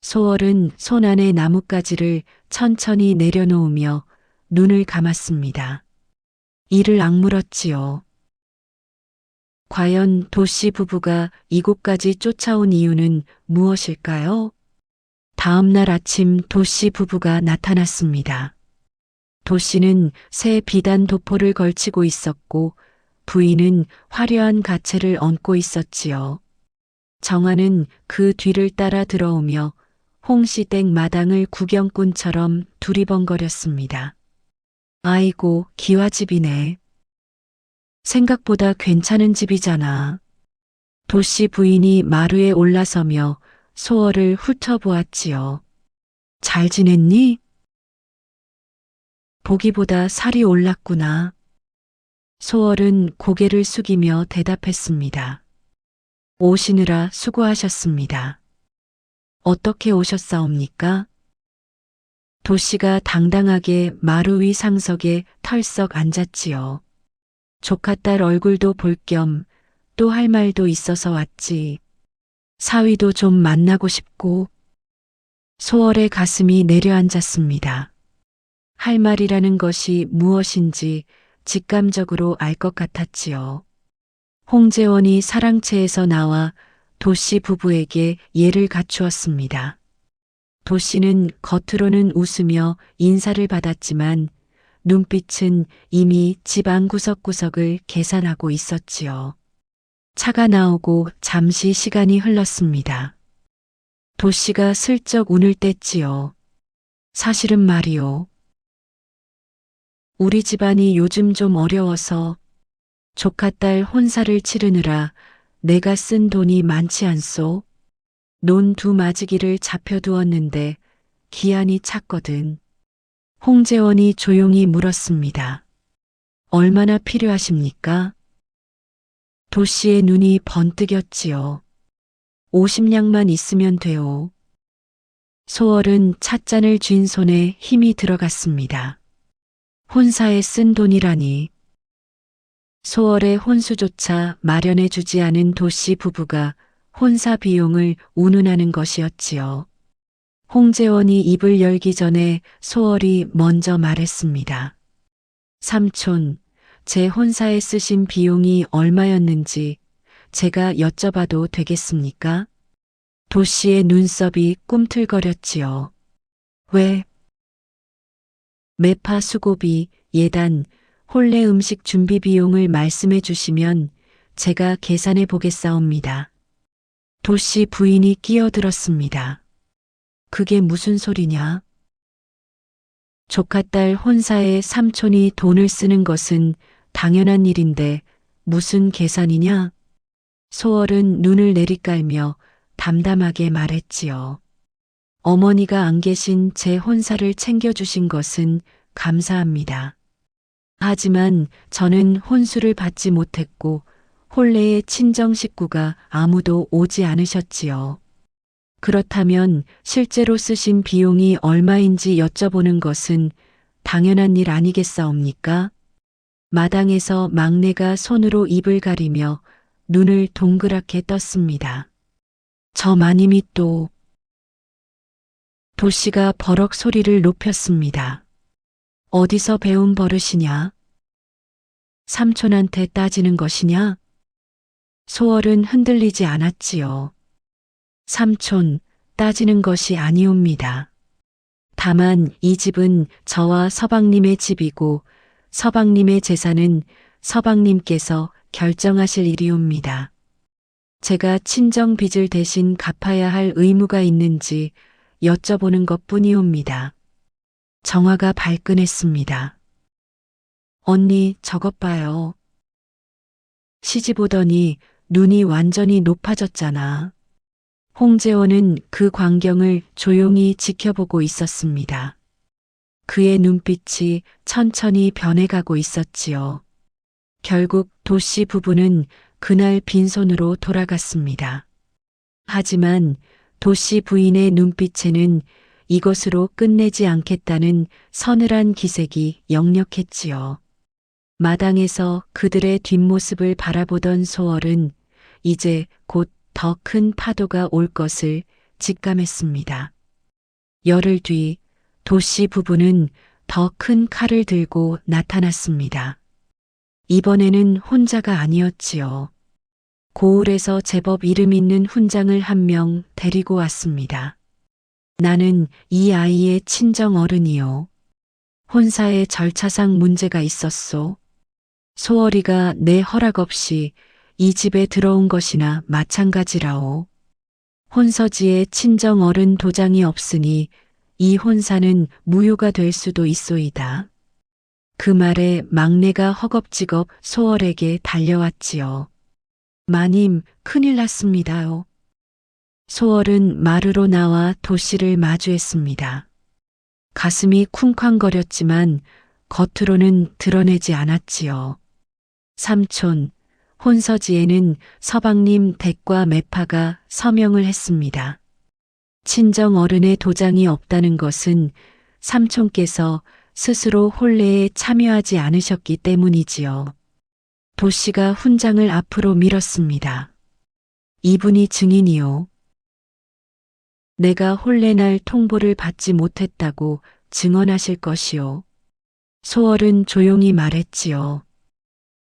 [SPEAKER 4] 소월은 손 안의 나뭇가지를 천천히 내려놓으며 눈을 감았습니다. 이를 악물었지요. 과연 도씨 부부가 이곳까지 쫓아온 이유는 무엇일까요? 다음 날 아침 도씨 부부가 나타났습니다. 도씨는 새 비단 도포를 걸치고 있었고 부인은 화려한 가채를 얹고 있었지요. 정화는 그 뒤를 따라 들어오며 홍시댁 마당을 구경꾼처럼 두리번거렸습니다. 아이고, 기와집이네. 생각보다 괜찮은 집이잖아. 도씨 부인이 마루에 올라서며 소월을 훑어보았지요. 잘 지냈니? 보기보다 살이 올랐구나. 소월은 고개를 숙이며 대답했습니다. 오시느라 수고하셨습니다. 어떻게 오셨사옵니까? 도씨가 당당하게 마루 위 상석에 털썩 앉았지요. 조카딸 얼굴도 볼 겸 또 할 말도 있어서 왔지. 사위도 좀 만나고 싶고. 소월의 가슴이 내려앉았습니다. 할 말이라는 것이 무엇인지 직감적으로 알 것 같았지요. 홍재원이 사랑채에서 나와 도씨 부부에게 예를 갖추었습니다. 도씨는 겉으로는 웃으며 인사를 받았지만 눈빛은 이미 집 안 구석구석을 계산하고 있었지요. 차가 나오고 잠시 시간이 흘렀습니다. 도씨가 슬쩍 운을 뗐지요. 사실은 말이요. 우리 집안이 요즘 좀 어려워서 조카딸 혼사를 치르느라 내가 쓴 돈이 많지 않소. 논 2마지기를 잡혀두었는데 기한이 찼거든. 홍재원이 조용히 물었습니다. 얼마나 필요하십니까? 도씨의 눈이 번뜩였지요. 50냥만 있으면 돼요. 소월은 찻잔을 쥔 손에 힘이 들어갔습니다. 혼사에 쓴 돈이라니. 소월의 혼수조차 마련해 주지 않은 도씨 부부가 혼사 비용을 운운하는 것이었지요. 홍재원이 입을 열기 전에 소월이 먼저 말했습니다. 삼촌, 제 혼사에 쓰신 비용이 얼마였는지 제가 여쭤봐도 되겠습니까? 도씨의 눈썹이 꿈틀거렸지요. 왜? 매파 수고비, 예단, 혼례 음식 준비 비용을 말씀해 주시면 제가 계산해 보겠사옵니다. 도씨 부인이 끼어들었습니다. 그게 무슨 소리냐? 조카딸 혼사에 삼촌이 돈을 쓰는 것은 당연한 일인데 무슨 계산이냐? 소월은 눈을 내리깔며 담담하게 말했지요. 어머니가 안 계신 제 혼사를 챙겨주신 것은 감사합니다. 하지만 저는 혼수를 받지 못했고 혼례의 친정 식구가 아무도 오지 않으셨지요. 그렇다면 실제로 쓰신 비용이 얼마인지 여쭤보는 것은 당연한 일 아니겠사옵니까? 마당에서 막내가 손으로 입을 가리며 눈을 동그랗게 떴습니다. 저 마님이 또. 도씨가 버럭 소리를 높였습니다. 어디서 배운 버릇이냐? 삼촌한테 따지는 것이냐? 소월은 흔들리지 않았지요. 삼촌, 따지는 것이 아니옵니다. 다만 이 집은 저와 서방님의 집이고 서방님의 재산은 서방님께서 결정하실 일이옵니다. 제가 친정 빚을 대신 갚아야 할 의무가 있는지 여쭤보는 것뿐이옵니다. 정화가 발끈했습니다. 언니, 저것 봐요. 시집 오더니 눈이 완전히 높아졌잖아. 홍재원은 그 광경을 조용히 지켜보고 있었습니다. 그의 눈빛이 천천히 변해가고 있었지요. 결국 도씨 부부는 그날 빈손으로 돌아갔습니다. 하지만 도씨 부인의 눈빛에는 이것으로 끝내지 않겠다는 서늘한 기색이 역력했지요. 마당에서 그들의 뒷모습을 바라보던 소월은 이제 곧 더 큰 파도가 올 것을 직감했습니다. 열흘 뒤 도씨 부부는 더 큰 칼을 들고 나타났습니다. 이번에는 혼자가 아니었지요. 고을에서 제법 이름 있는 훈장을 한 명 데리고 왔습니다. 나는 이 아이의 친정 어른이요. 혼사에 절차상 문제가 있었소. 소월이가 내 허락 없이 이 집에 들어온 것이나 마찬가지라오. 혼서지에 친정 어른 도장이 없으니 이 혼사는 무효가 될 수도 있소이다. 그 말에 막내가 허겁지겁 소월에게 달려왔지요. 마님, 큰일 났습니다요. 소월은 마루로 나와 도씨를 마주했습니다. 가슴이 쿵쾅거렸지만 겉으로는 드러내지 않았지요. 삼촌, 혼서지에는 서방님 댁과 매파가 서명을 했습니다. 친정 어른의 도장이 없다는 것은 삼촌께서 스스로 혼례에 참여하지 않으셨기 때문이지요. 도씨가 훈장을 앞으로 밀었습니다. 이분이 증인이요. 내가 혼례날 통보를 받지 못했다고 증언하실 것이요. 소월은 조용히 말했지요.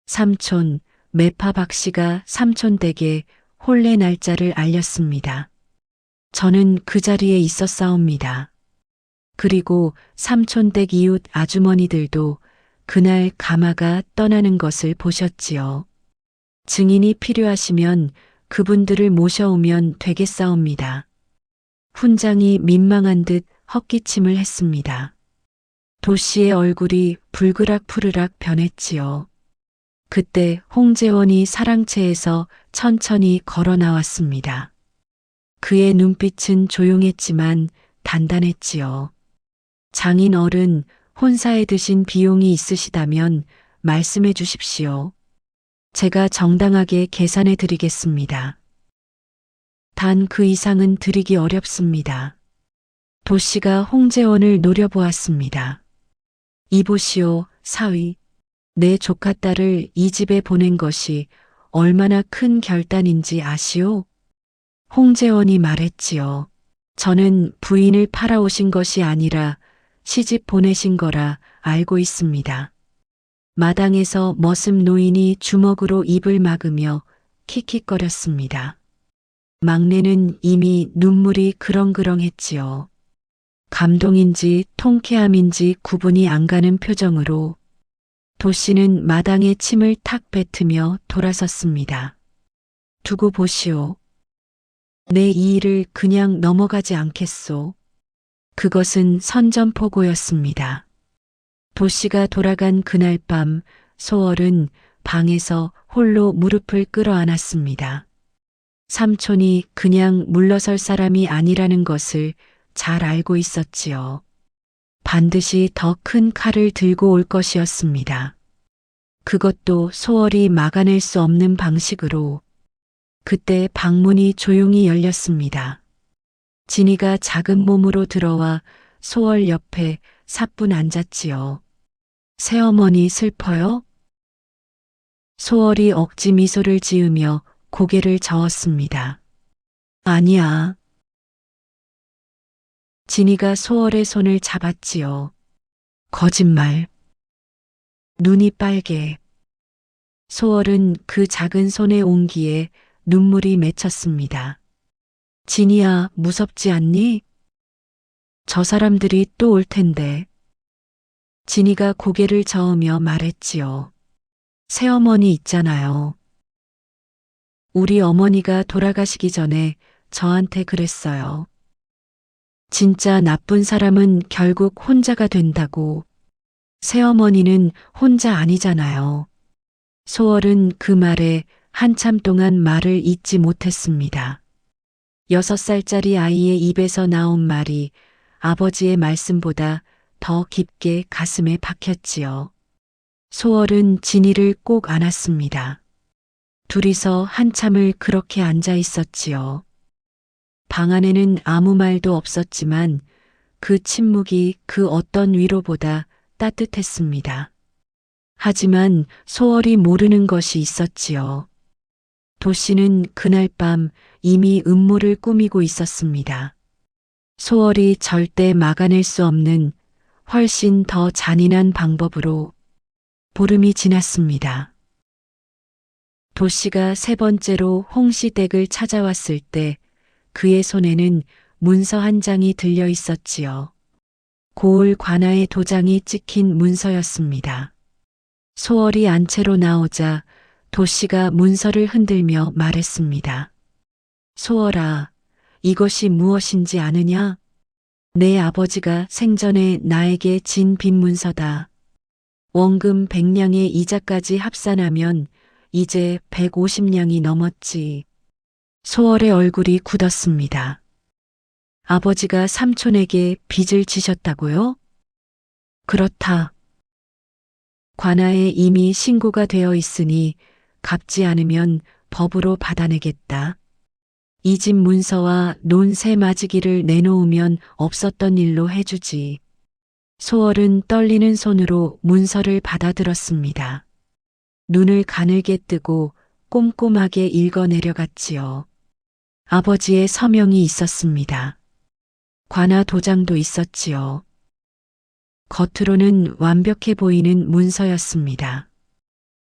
[SPEAKER 4] 삼촌, 매파 박씨가 삼촌 댁에 혼례 날짜를 알렸습니다. 저는 그 자리에 있었사옵니다. 그리고 삼촌 댁 이웃 아주머니들도 그날 가마가 떠나는 것을 보셨지요. 증인이 필요하시면 그분들을 모셔오면 되겠사옵니다. 훈장이 민망한 듯 헛기침을 했습니다. 도씨의 얼굴이 불그락푸르락 변했지요. 그때 홍재원이 사랑채에서 천천히 걸어 나왔습니다. 그의 눈빛은 조용했지만 단단했지요. 장인 어른, 혼사에 드신 비용이 있으시다면 말씀해 주십시오. 제가 정당하게 계산해 드리겠습니다. 단 그 이상은 드리기 어렵습니다. 도씨가 홍재원을 노려보았습니다. 이보시오, 사위. 내 조카딸을 이 집에 보낸 것이 얼마나 큰 결단인지 아시오? 홍재원이 말했지요. 저는 부인을 팔아오신 것이 아니라 시집 보내신 거라 알고 있습니다. 마당에서 머슴 노인이 주먹으로 입을 막으며 킥킥거렸습니다. 막내는 이미 눈물이 그렁그렁했지요. 감동인지 통쾌함인지 구분이 안 가는 표정으로 도씨는 마당에 침을 탁 뱉으며 돌아섰습니다. 두고 보시오. 내 이 일을 그냥 넘어가지 않겠소. 그것은 선전포고였습니다. 도씨가 돌아간 그날 밤 소월은 방에서 홀로 무릎을 끌어안았습니다. 삼촌이 그냥 물러설 사람이 아니라는 것을 잘 알고 있었지요. 반드시 더 큰 칼을 들고 올 것이었습니다. 그것도 소월이 막아낼 수 없는 방식으로. 그때 방문이 조용히 열렸습니다. 진이가 작은 몸으로 들어와 소월 옆에 사뿐 앉았지요. 새어머니 슬퍼요? 소월이 억지 미소를 지으며 고개를 저었습니다. 아니야. 진이가 소월의 손을 잡았지요. 거짓말. 눈이 빨개. 소월은 그 작은 손의 온기에 눈물이 맺혔습니다. 진이야, 무섭지 않니? 저 사람들이 또 올 텐데. 진이가 고개를 저으며 말했지요. 새어머니 있잖아요. 우리 어머니가 돌아가시기 전에 저한테 그랬어요. 진짜 나쁜 사람은 결국 혼자가 된다고. 새어머니는 혼자 아니잖아요. 소월은 그 말에 한참 동안 말을 잇지 못했습니다. 6살짜리 아이의 입에서 나온 말이 아버지의 말씀보다 더 깊게 가슴에 박혔지요. 소월은 진이를 꼭 안았습니다. 둘이서 한참을 그렇게 앉아 있었지요. 방 안에는 아무 말도 없었지만 그 침묵이 그 어떤 위로보다 따뜻했습니다. 하지만 소월이 모르는 것이 있었지요. 도씨는 그날 밤 이미 음모를 꾸미고 있었습니다. 소월이 절대 막아낼 수 없는 훨씬 더 잔인한 방법으로. 보름이 지났습니다. 도씨가 세 번째로 홍씨 댁을 찾아왔을 때 그의 손에는 문서 한 장이 들려 있었지요. 고을 관아의 도장이 찍힌 문서였습니다. 소월이 안채로 나오자 도씨가 문서를 흔들며 말했습니다. 소월아, 이것이 무엇인지 아느냐? 내 아버지가 생전에 나에게 진 빈문서다. 원금 100냥의 이자까지 합산하면 이제 150냥이 넘었지. 소월의 얼굴이 굳었습니다. 아버지가 삼촌에게 빚을 지셨다고요? 그렇다. 관아에 이미 신고가 되어 있으니 갚지 않으면 법으로 받아내겠다. 이 집 문서와 논 세 마지기를 내놓으면 없었던 일로 해주지. 소월은 떨리는 손으로 문서를 받아들었습니다. 눈을 가늘게 뜨고 꼼꼼하게 읽어 내려갔지요. 아버지의 서명이 있었습니다. 관아 도장도 있었지요. 겉으로는 완벽해 보이는 문서였습니다.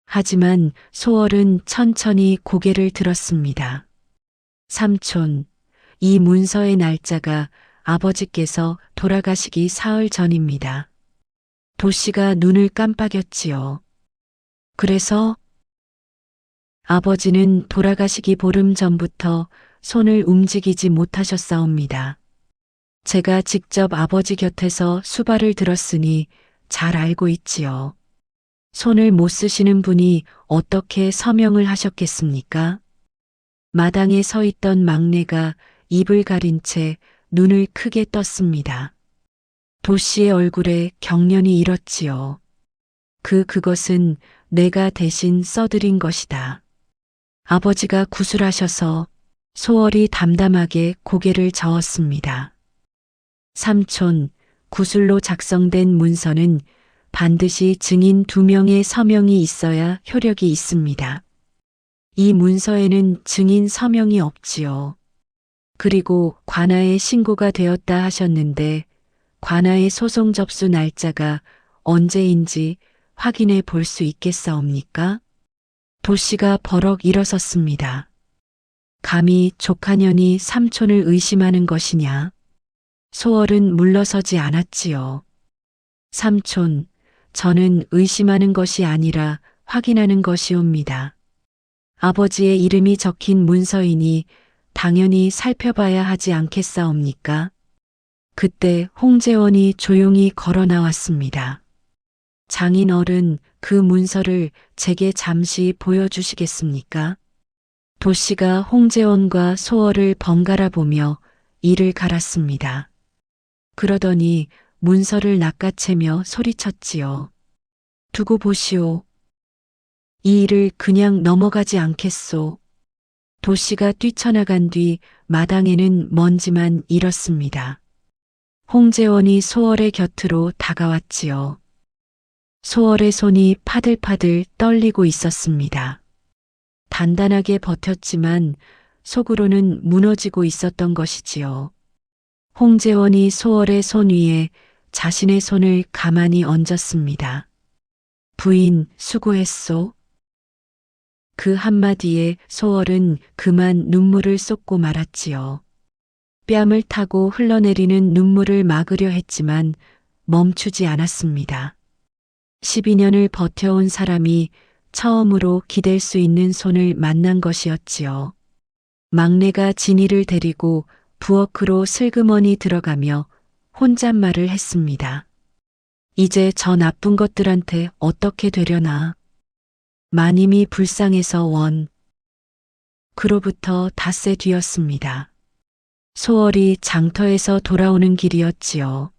[SPEAKER 4] 하지만 소월은 천천히 고개를 들었습니다. 삼촌, 이 문서의 날짜가 아버지께서 돌아가시기 사흘 전입니다. 도씨가 눈을 깜빡였지요. 그래서 아버지는 돌아가시기 보름 전부터 손을 움직이지 못하셨사옵니다. 제가 직접 아버지 곁에서 수발을 들었으니 잘 알고 있지요. 손을 못 쓰시는 분이 어떻게 서명을 하셨겠습니까? 마당에 서 있던 막내가 입을 가린 채 눈을 크게 떴습니다. 도씨의 얼굴에 경련이 일었지요. 그것은 내가 대신 써드린 것이다. 아버지가 구술하셔서. 소월이 담담하게 고개를 저었습니다. 삼촌, 구술로 작성된 문서는 반드시 증인 2명의 서명이 있어야 효력이 있습니다. 이 문서에는 증인 서명이 없지요. 그리고 관아에 신고가 되었다 하셨는데 관아의 소송 접수 날짜가 언제인지 확인해 볼 수 있겠사옵니까? 도씨가 버럭 일어섰습니다. 감히 조카년이 삼촌을 의심하는 것이냐? 소월은 물러서지 않았지요. 삼촌, 저는 의심하는 것이 아니라 확인하는 것이옵니다. 아버지의 이름이 적힌 문서이니 당연히 살펴봐야 하지 않겠사옵니까? 그때 홍재원이 조용히 걸어 나왔습니다. 장인 어른, 그 문서를 제게 잠시 보여주시겠습니까? 도씨가 홍재원과 소월을 번갈아 보며 이를 갈았습니다. 그러더니 문서를 낚아채며 소리쳤지요. 두고 보시오. 이 일을 그냥 넘어가지 않겠소. 도씨가 뛰쳐나간 뒤 마당에는 먼지만 일었습니다. 홍재원이 소월의 곁으로 다가왔지요. 소월의 손이 파들파들 떨리고 있었습니다. 단단하게 버텼지만 속으로는 무너지고 있었던 것이지요. 홍재원이 소월의 손 위에 자신의 손을 가만히 얹었습니다. 부인, 수고했소. 그 한마디에 소월은 그만 눈물을 쏟고 말았지요. 뺨을 타고 흘러내리는 눈물을 막으려 했지만 멈추지 않았습니다. 12년을 버텨온 사람이 처음으로 기댈 수 있는 손을 만난 것이었지요. 막내가 진이를 데리고 부엌으로 슬그머니 들어가며 혼잣말을 했습니다. 이제 저 나쁜 것들한테 어떻게 되려나. 마님이 불쌍해서 원. 그로부터 닷새 뒤였습니다. 소월이 장터에서 돌아오는 길이었지요.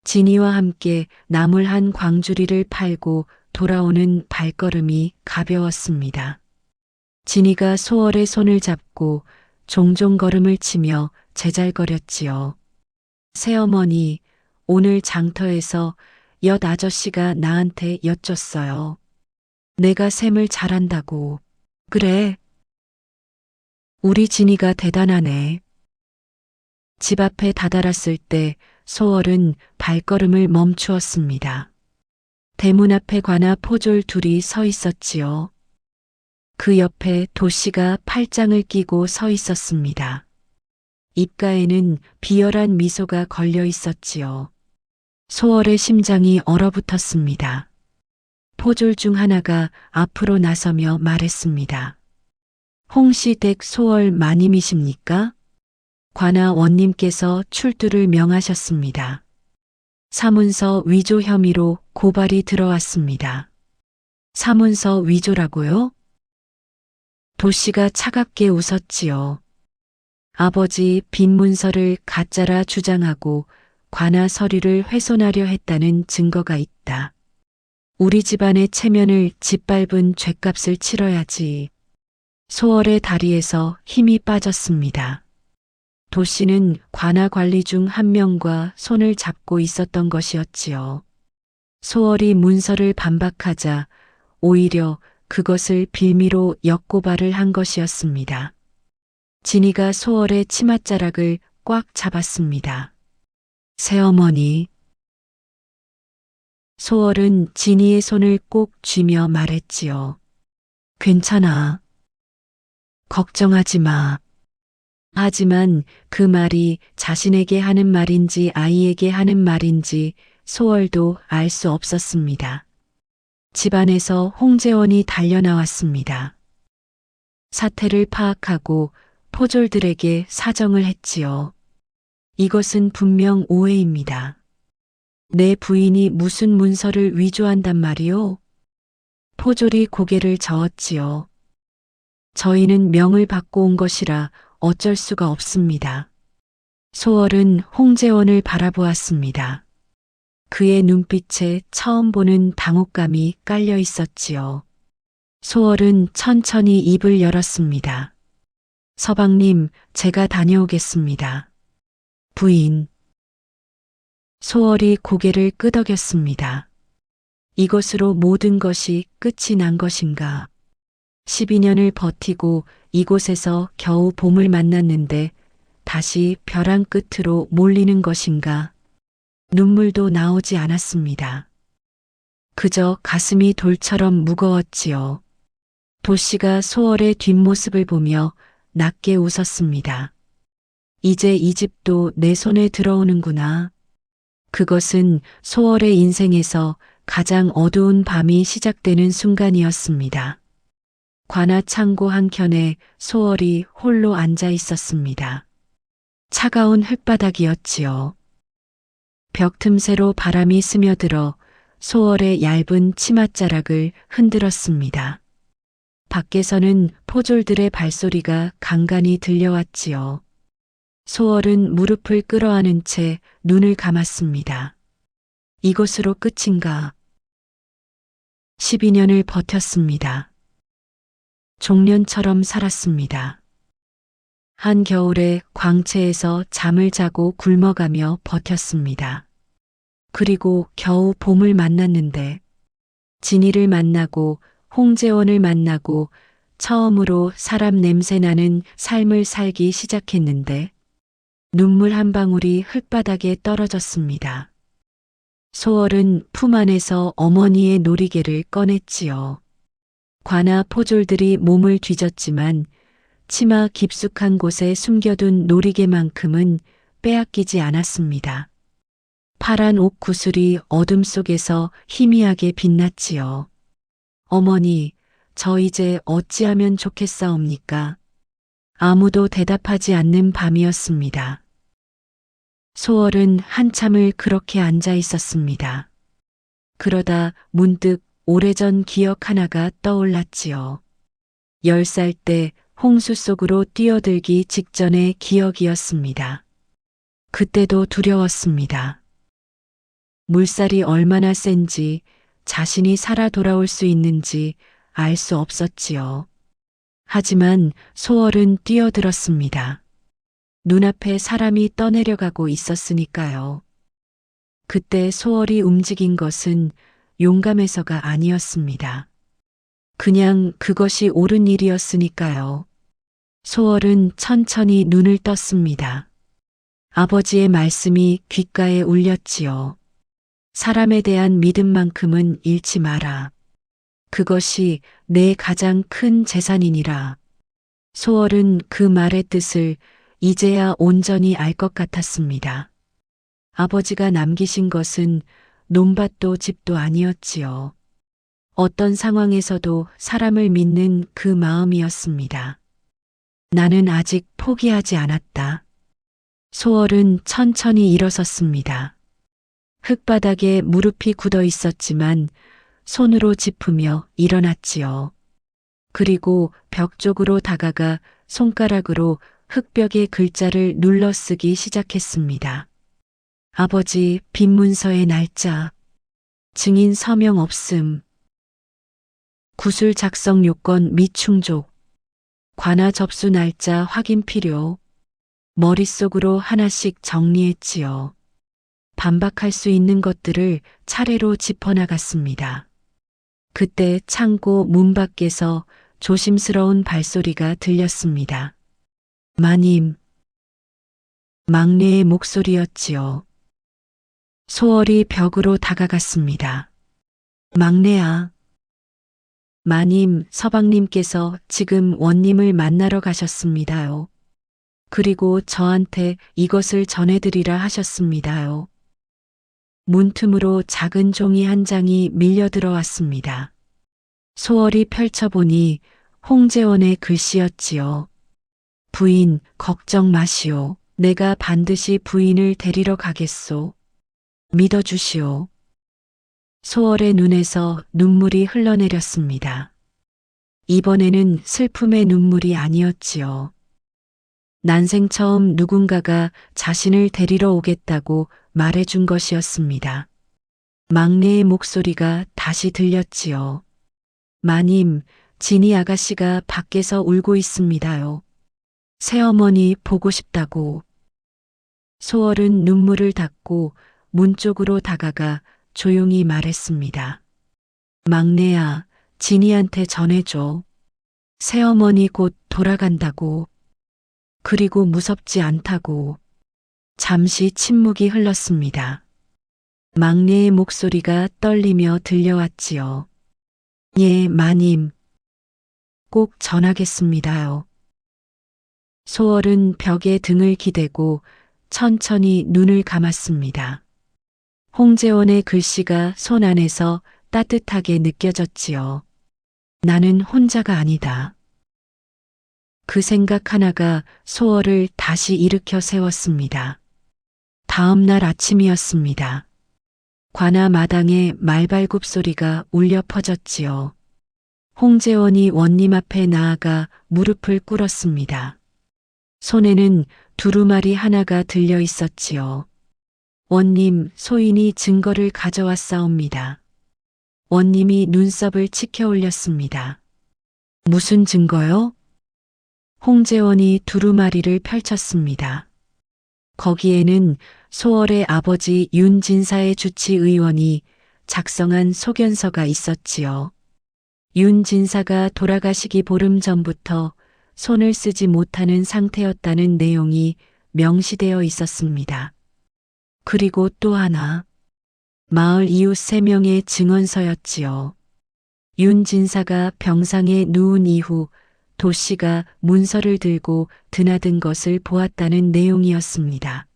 [SPEAKER 4] 진이와 함께 나물 한 광주리를 팔고 돌아오는 발걸음이 가벼웠습니다. 진이가 소월의 손을 잡고 종종 걸음을 치며 제잘거렸지요. 새어머니, 오늘 장터에서 엿 아저씨가 나한테 여쭸어요. 내가 셈을 잘한다고. 그래. 우리 진이가 대단하네. 집 앞에 다다랐을 때 소월은 발걸음을 멈추었습니다. 대문 앞에 관아 포졸 둘이 서 있었지요. 그 옆에 도씨가 팔짱을 끼고 서 있었습니다. 입가에는 비열한 미소가 걸려 있었지요. 소월의 심장이 얼어붙었습니다. 포졸 중 하나가 앞으로 나서며 말했습니다. 홍씨 댁 소월 마님이십니까? 관아 원님께서 출두를 명하셨습니다. 사문서 위조 혐의로 고발이 들어왔습니다. 사문서 위조라고요? 도씨가 차갑게 웃었지요. 아버지 빈 문서를 가짜라 주장하고 관아 서류를 훼손하려 했다는 증거가 있다. 우리 집안의 체면을 짓밟은 죗값을 치러야지. 소월의 다리에서 힘이 빠졌습니다. 도씨는 관아 관리 중 한 명과 손을 잡고 있었던 것이었지요. 소월이 문서를 반박하자 오히려 그것을 빌미로 역고발을 한 것이었습니다. 진이가 소월의 치맛자락을 꽉 잡았습니다. 새어머니. 소월은 진이의 손을 꼭 쥐며 말했지요. 괜찮아. 걱정하지 마. 하지만 그 말이 자신에게 하는 말인지 아이에게 하는 말인지 소월도 알 수 없었습니다. 집안에서 홍재원이 달려나왔습니다. 사태를 파악하고 포졸들에게 사정을 했지요. 이것은 분명 오해입니다. 내 부인이 무슨 문서를 위조한단 말이오? 포졸이 고개를 저었지요. 저희는 명을 받고 온 것이라 어쩔 수가 없습니다. 소월은 홍재원을 바라보았습니다. 그의 눈빛에 처음 보는 당혹감이 깔려 있었지요. 소월은 천천히 입을 열었습니다. 서방님, 제가 다녀오겠습니다. 부인. 소월이 고개를 끄덕였습니다. 이것으로 모든 것이 끝이 난 것인가? 12년을 버티고 이곳에서 겨우 봄을 만났는데 다시 벼랑 끝으로 몰리는 것인가? 눈물도 나오지 않았습니다. 그저 가슴이 돌처럼 무거웠지요. 도씨가 소월의 뒷모습을 보며 낮게 웃었습니다. 이제 이 집도 내 손에 들어오는구나. 그것은 소월의 인생에서 가장 어두운 밤이 시작되는 순간이었습니다. 관아 창고 한켠에 소월이 홀로 앉아 있었습니다. 차가운 흙바닥이었지요. 벽 틈새로 바람이 스며들어 소월의 얇은 치맛자락을 흔들었습니다. 밖에서는 포졸들의 발소리가 간간히 들려왔지요. 소월은 무릎을 끌어안은 채 눈을 감았습니다. 이것으로 끝인가? 12년을 버텼습니다. 종년처럼 살았습니다. 한겨울에 광채에서 잠을 자고 굶어가며 버텼습니다. 그리고 겨우 봄을 만났는데 진이를 만나고 홍재원을 만나고 처음으로 사람 냄새 나는 삶을 살기 시작했는데 눈물 한 방울이 흙바닥에 떨어졌습니다. 소월은 품 안에서 어머니의 놀이개를 꺼냈지요. 관아 포졸들이 몸을 뒤졌지만 치마 깊숙한 곳에 숨겨둔 놀이개만큼은 빼앗기지 않았습니다. 파란 옥 구슬이 어둠 속에서 희미하게 빛났지요. 어머니, 저 이제 어찌하면 좋겠사옵니까? 아무도 대답하지 않는 밤이었습니다. 소월은 한참을 그렇게 앉아 있었습니다. 그러다 문득 오래전 기억 하나가 떠올랐지요. 10살 때 홍수 속으로 뛰어들기 직전의 기억이었습니다. 그때도 두려웠습니다. 물살이 얼마나 센지 자신이 살아 돌아올 수 있는지 알 수 없었지요. 하지만 소월은 뛰어들었습니다. 눈앞에 사람이 떠내려가고 있었으니까요. 그때 소월이 움직인 것은 용감해서가 아니었습니다. 그냥 그것이 옳은 일이었으니까요. 소월은 천천히 눈을 떴습니다. 아버지의 말씀이 귓가에 울렸지요. 사람에 대한 믿음만큼은 잃지 마라. 그것이 내 가장 큰 재산이니라. 소월은 그 말의 뜻을 이제야 온전히 알 것 같았습니다. 아버지가 남기신 것은 논밭도 집도 아니었지요. 어떤 상황에서도 사람을 믿는 그 마음이었습니다. 나는 아직 포기하지 않았다. 소월은 천천히 일어섰습니다. 흙바닥에 무릎이 굳어 있었지만 손으로 짚으며 일어났지요. 그리고 벽 쪽으로 다가가 손가락으로 흙벽에 글자를 눌러 쓰기 시작했습니다. 아버지 빈 문서의 날짜, 증인 서명 없음, 구술 작성 요건 미충족, 관하 접수 날짜 확인 필요, 머릿속으로 하나씩 정리했지요. 반박할 수 있는 것들을 차례로 짚어나갔습니다. 그때 창고 문 밖에서 조심스러운 발소리가 들렸습니다. 마님. 막내의 목소리였지요. 소월이 벽으로 다가갔습니다. 막내야. 마님, 서방님께서 지금 원님을 만나러 가셨습니다요. 그리고 저한테 이것을 전해드리라 하셨습니다요. 문틈으로 작은 종이 한 장이 밀려 들어왔습니다. 소월이 펼쳐보니 홍재원의 글씨였지요. 부인, 걱정 마시오. 내가 반드시 부인을 데리러 가겠소. 믿어주시오. 소월의 눈에서 눈물이 흘러내렸습니다. 이번에는 슬픔의 눈물이 아니었지요. 난생 처음 누군가가 자신을 데리러 오겠다고 말해준 것이었습니다. 막내의 목소리가 다시 들렸지요. 마님, 진이 아가씨가 밖에서 울고 있습니다요. 새어머니 보고 싶다고. 소월은 눈물을 닦고 문 쪽으로 다가가 조용히 말했습니다. 막내야, 진이한테 전해줘. 새어머니 곧 돌아간다고. 그리고 무섭지 않다고. 잠시 침묵이 흘렀습니다. 막내의 목소리가 떨리며 들려왔지요. 예, 마님. 꼭 전하겠습니다요. 소월은 벽에 등을 기대고 천천히 눈을 감았습니다. 홍재원의 글씨가 손 안에서 따뜻하게 느껴졌지요. 나는 혼자가 아니다. 그 생각 하나가 소월을 다시 일으켜 세웠습니다. 다음 날 아침이었습니다. 관아 마당에 말발굽 소리가 울려 퍼졌지요. 홍재원이 원님 앞에 나아가 무릎을 꿇었습니다. 손에는 두루마리 하나가 들려 있었지요. 원님, 소인이 증거를 가져왔사옵니다. 원님이 눈썹을 치켜 올렸습니다. 무슨 증거요? 홍재원이 두루마리를 펼쳤습니다. 거기에는 소월의 아버지 윤진사의 주치의원이 작성한 소견서가 있었지요. 윤진사가 돌아가시기 보름 전부터 손을 쓰지 못하는 상태였다는 내용이 명시되어 있었습니다. 그리고 또 하나, 마을 이웃 3명의 증언서였지요. 윤진사가 병상에 누운 이후 도씨가 문서를 들고 드나든 것을 보았다는 내용이었습니다.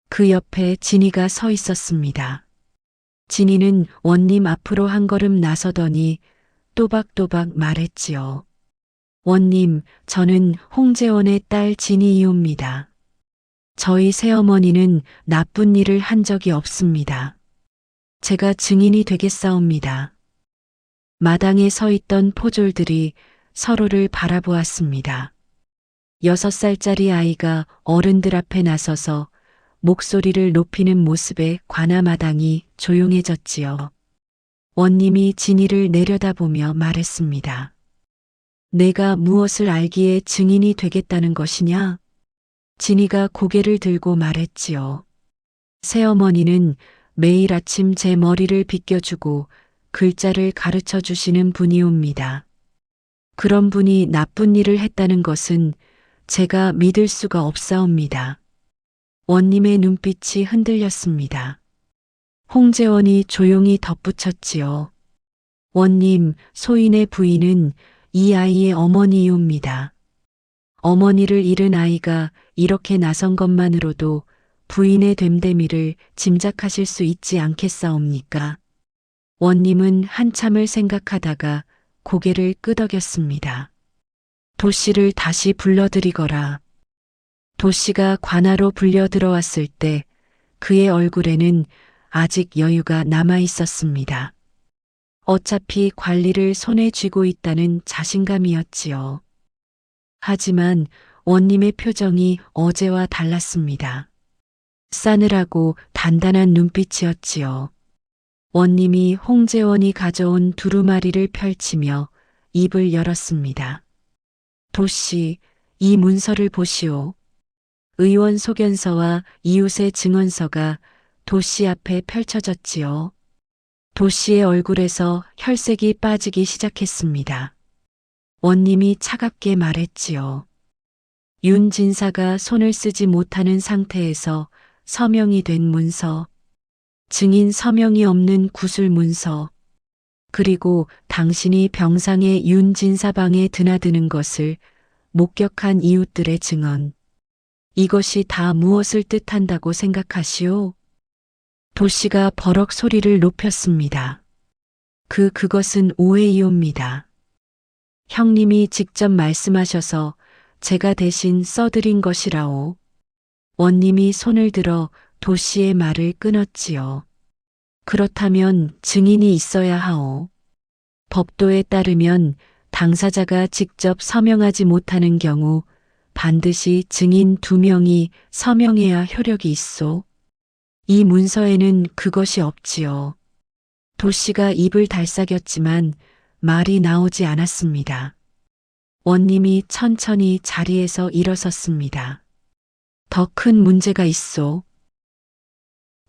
[SPEAKER 4] 그 옆에 진이가 서 있었습니다. 진이는 원님 앞으로 한 걸음 나서더니 또박또박 말했지요. 원님, 저는 홍재원의 딸 진이이옵니다. 저희 새어머니는 나쁜 일을 한 적이 없습니다. 제가 증인이 되겠사옵니다. 마당에 서 있던 포졸들이 서로를 바라보았습니다. 6살짜리 아이가 어른들 앞에 나서서 목소리를 높이는 모습에 관아 마당이 조용해졌지요. 원님이 진이를 내려다보며 말했습니다. 내가 무엇을 알기에 증인이 되겠다는 것이냐? 진이가 고개를 들고 말했지요. 새어머니는 매일 아침 제 머리를 빗겨주고 글자를 가르쳐 주시는 분이옵니다. 그런 분이 나쁜 일을 했다는 것은 제가 믿을 수가 없사옵니다. 원님의 눈빛이 흔들렸습니다. 홍재원이 조용히 덧붙였지요. 원님, 소인의 부인은 이 아이의 어머니이옵니다. 어머니를 잃은 아이가 이렇게 나선 것만으로도 부인의 됨됨이를 짐작하실 수 있지 않겠사옵니까? 원님은 한참을 생각하다가 고개를 끄덕였습니다. 도씨를 다시 불러들이거라. 도씨가 관아로 불려 들어왔을 때 그의 얼굴에는 아직 여유가 남아 있었습니다. 어차피 관리를 손에 쥐고 있다는 자신감이었지요. 하지만 원님의 표정이 어제와 달랐습니다. 싸늘하고 단단한 눈빛이었지요. 원님이 홍재원이 가져온 두루마리를 펼치며 입을 열었습니다. 도씨, 이 문서를 보시오. 의원 소견서와 이웃의 증언서가 도씨 앞에 펼쳐졌지요. 도씨의 얼굴에서 혈색이 빠지기 시작했습니다. 원님이 차갑게 말했지요. 윤 진사가 손을 쓰지 못하는 상태에서 서명이 된 문서, 증인 서명이 없는 구술 문서, 그리고 당신이 병상의 윤 진사방에 드나드는 것을 목격한 이웃들의 증언. 이것이 다 무엇을 뜻한다고 생각하시오? 도씨가 버럭 소리를 높였습니다. 그것은 오해이옵니다. 형님이 직접 말씀하셔서 제가 대신 써드린 것이라오. 원님이 손을 들어 도씨의 말을 끊었지요. 그렇다면 증인이 있어야 하오. 법도에 따르면 당사자가 직접 서명하지 못하는 경우 반드시 증인 2명이 서명해야 효력이 있소. 이 문서에는 그것이 없지요. 도씨가 입을 달싹였지만 말이 나오지 않았습니다. 원님이 천천히 자리에서 일어섰습니다. 더 큰 문제가 있소.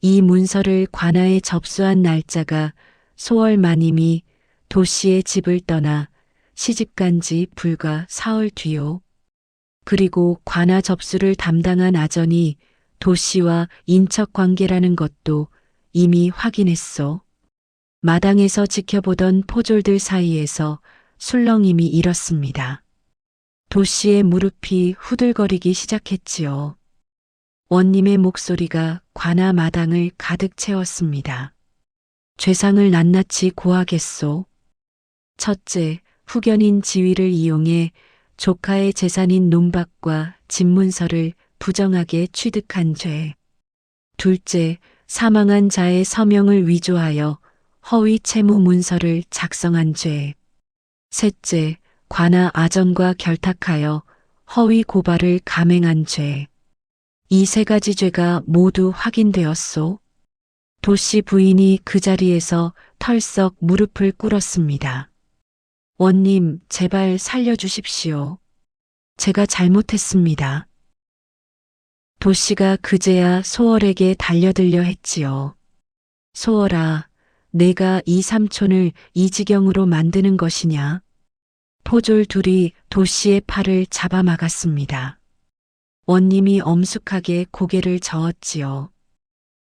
[SPEAKER 4] 이 문서를 관아에 접수한 날짜가 소월 마님이 도씨의 집을 떠나 시집간 지 불과 사흘 뒤요. 그리고 관아 접수를 담당한 아전이 도씨와 인척 관계라는 것도 이미 확인했소. 마당에서 지켜보던 포졸들 사이에서 술렁임이 일었습니다. 도씨의 무릎이 후들거리기 시작했지요. 원님의 목소리가 관아 마당을 가득 채웠습니다. 죄상을 낱낱이 고하겠소. 첫째, 후견인 지위를 이용해 조카의 재산인 논밭과 집문서를 부정하게 취득한 죄. 둘째, 사망한 자의 서명을 위조하여 허위 채무 문서를 작성한 죄. 셋째, 관아 아전과 결탁하여 허위 고발을 감행한 죄. 이 3가지 죄가 모두 확인되었소. 도씨 부인이 그 자리에서 털썩 무릎을 꿇었습니다. 원님, 제발 살려주십시오. 제가 잘못했습니다. 도씨가 그제야 소월에게 달려들려 했지요. 소월아, 내가 이 삼촌을 이 지경으로 만드는 것이냐? 포졸 둘이 도씨의 팔을 잡아막았습니다. 원님이 엄숙하게 고개를 저었지요.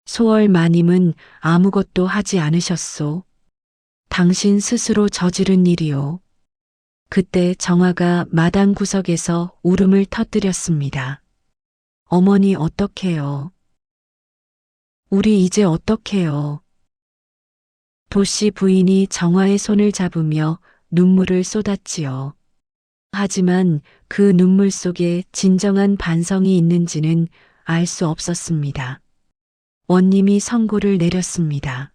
[SPEAKER 4] 소월 마님은 아무것도 하지 않으셨소. 당신 스스로 저지른 일이요. 그때 정화가 마당 구석에서 울음을 터뜨렸습니다. 어머니 어떡해요? 우리 이제 어떡해요? 도씨 부인이 정화의 손을 잡으며 눈물을 쏟았지요. 하지만 그 눈물 속에 진정한 반성이 있는지는 알 수 없었습니다. 원님이 선고를 내렸습니다.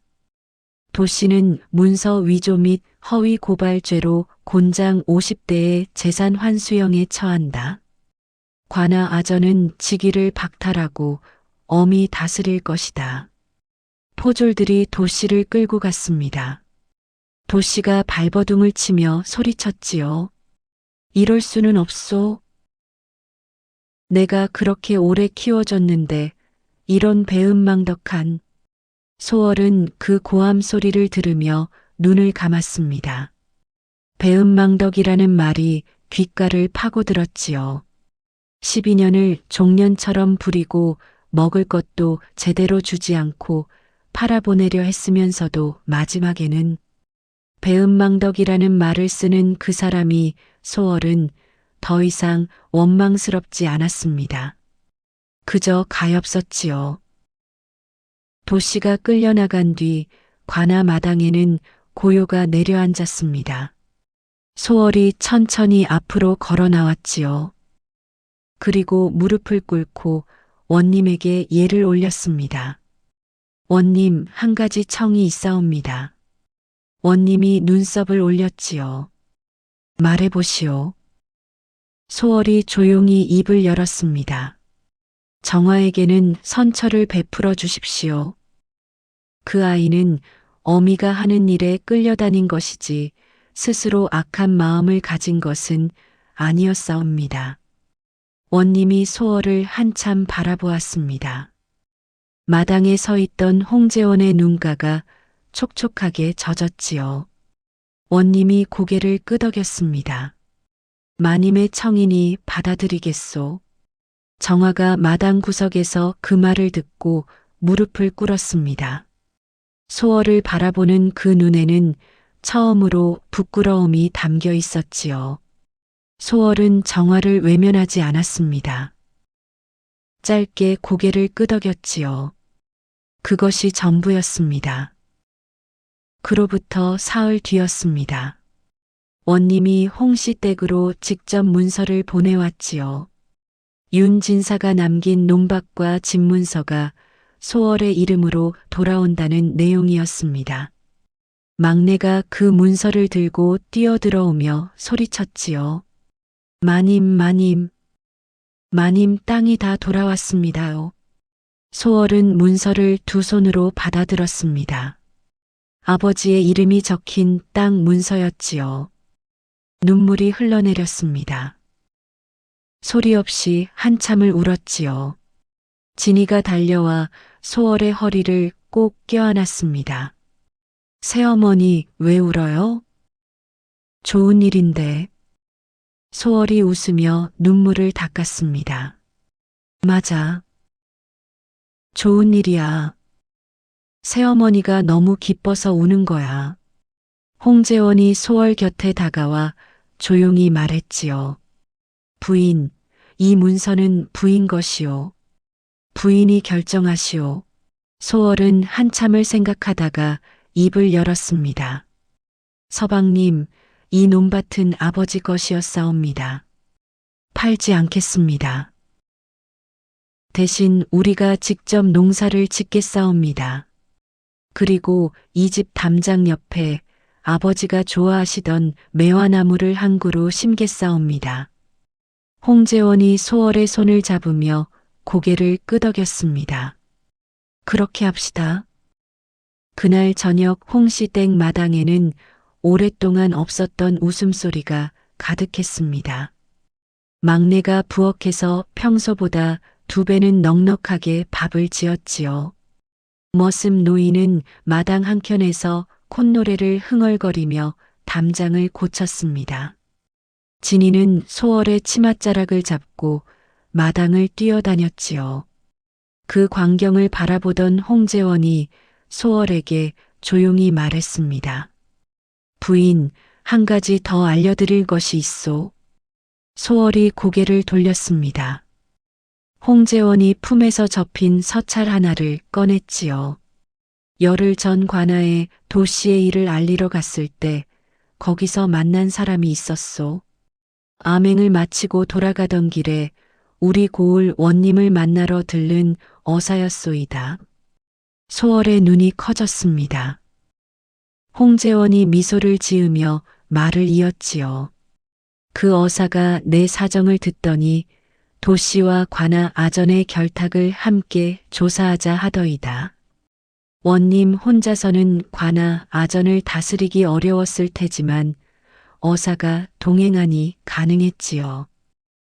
[SPEAKER 4] 도씨는 문서 위조 및 허위 고발죄로 곤장 50대의 재산 환수형에 처한다. 관아 아전은 직위를 박탈하고 엄히 다스릴 것이다. 포졸들이 도씨를 끌고 갔습니다. 도씨가 발버둥을 치며 소리쳤지요. 이럴 수는 없소. 내가 그렇게 오래 키워줬는데 이런 배은망덕한. 소월은 그 고함 소리를 들으며 눈을 감았습니다. 배은망덕이라는 말이 귓가를 파고들었지요. 12년을 종년처럼 부리고 먹을 것도 제대로 주지 않고 팔아보내려 했으면서도 마지막에는 배은망덕이라는 말을 쓰는 그 사람이 소월은 더 이상 원망스럽지 않았습니다. 그저 가엾었지요. 도씨가 끌려나간 뒤 관아 마당에는 고요가 내려앉았습니다. 소월이 천천히 앞으로 걸어 나왔지요. 그리고 무릎을 꿇고 원님에게 예를 올렸습니다. 원님, 한 가지 청이 있사옵니다. 원님이 눈썹을 올렸지요. 말해보시오. 소월이 조용히 입을 열었습니다. 정화에게는 선처를 베풀어 주십시오. 그 아이는 어미가 하는 일에 끌려다닌 것이지 스스로 악한 마음을 가진 것은 아니었사옵니다. 원님이 소월을 한참 바라보았습니다. 마당에 서 있던 홍재원의 눈가가 촉촉하게 젖었지요. 원님이 고개를 끄덕였습니다. 마님의 청이니 받아들이겠소. 정화가 마당 구석에서 그 말을 듣고 무릎을 꿇었습니다. 소월을 바라보는 그 눈에는 처음으로 부끄러움이 담겨 있었지요. 소월은 정화를 외면하지 않았습니다. 짧게 고개를 끄덕였지요. 그것이 전부였습니다. 그로부터 사흘 뒤였습니다. 원님이 홍씨 댁으로 직접 문서를 보내왔지요. 윤 진사가 남긴 논박과 집문서가 소월의 이름으로 돌아온다는 내용이었습니다. 막내가 그 문서를 들고 뛰어들어오며 소리쳤지요. 마님, 마님, 마님 땅이 다 돌아왔습니다요. 소월은 문서를 두 손으로 받아들었습니다. 아버지의 이름이 적힌 땅 문서였지요. 눈물이 흘러내렸습니다. 소리 없이 한참을 울었지요. 진이가 달려와 소월의 허리를 꼭 껴안았습니다. 새어머니, 왜 울어요? 좋은 일인데. 소월이 웃으며 눈물을 닦았습니다. 맞아. 좋은 일이야. 새어머니가 너무 기뻐서 우는 거야. 홍재원이 소월 곁에 다가와 조용히 말했지요. 부인, 이 문서는 부인 것이오. 부인이 결정하시오. 소월은 한참을 생각하다가 입을 열었습니다. 서방님, 이 논밭은 아버지 것이었사옵니다. 팔지 않겠습니다. 대신 우리가 직접 농사를 짓겠사옵니다. 그리고 이 집 담장 옆에 아버지가 좋아하시던 매화나무를 한 그루 심겠사옵니다. 홍재원이 소월의 손을 잡으며 고개를 끄덕였습니다. 그렇게 합시다. 그날 저녁 홍씨 댁 마당에는 오랫동안 없었던 웃음소리가 가득했습니다. 막내가 부엌에서 평소보다 2배는 넉넉하게 밥을 지었지요. 머슴 노인은 마당 한켠에서 콧노래를 흥얼거리며 담장을 고쳤습니다. 진이는 소월의 치맛자락을 잡고 마당을 뛰어다녔지요. 그 광경을 바라보던 홍재원이 소월에게 조용히 말했습니다. 부인, 한 가지 더 알려드릴 것이 있소. 소월이 고개를 돌렸습니다. 홍재원이 품에서 접힌 서찰 하나를 꺼냈지요. 열흘 전 관아에 도씨의 일을 알리러 갔을 때 거기서 만난 사람이 있었소. 암행을 마치고 돌아가던 길에 우리 고을 원님을 만나러 들른 어사였소이다. 소월의 눈이 커졌습니다. 홍재원이 미소를 지으며 말을 이었지요. 그 어사가 내 사정을 듣더니 도씨와 관아 아전의 결탁을 함께 조사하자 하더이다. 원님 혼자서는 관아 아전을 다스리기 어려웠을 테지만 어사가 동행하니 가능했지요.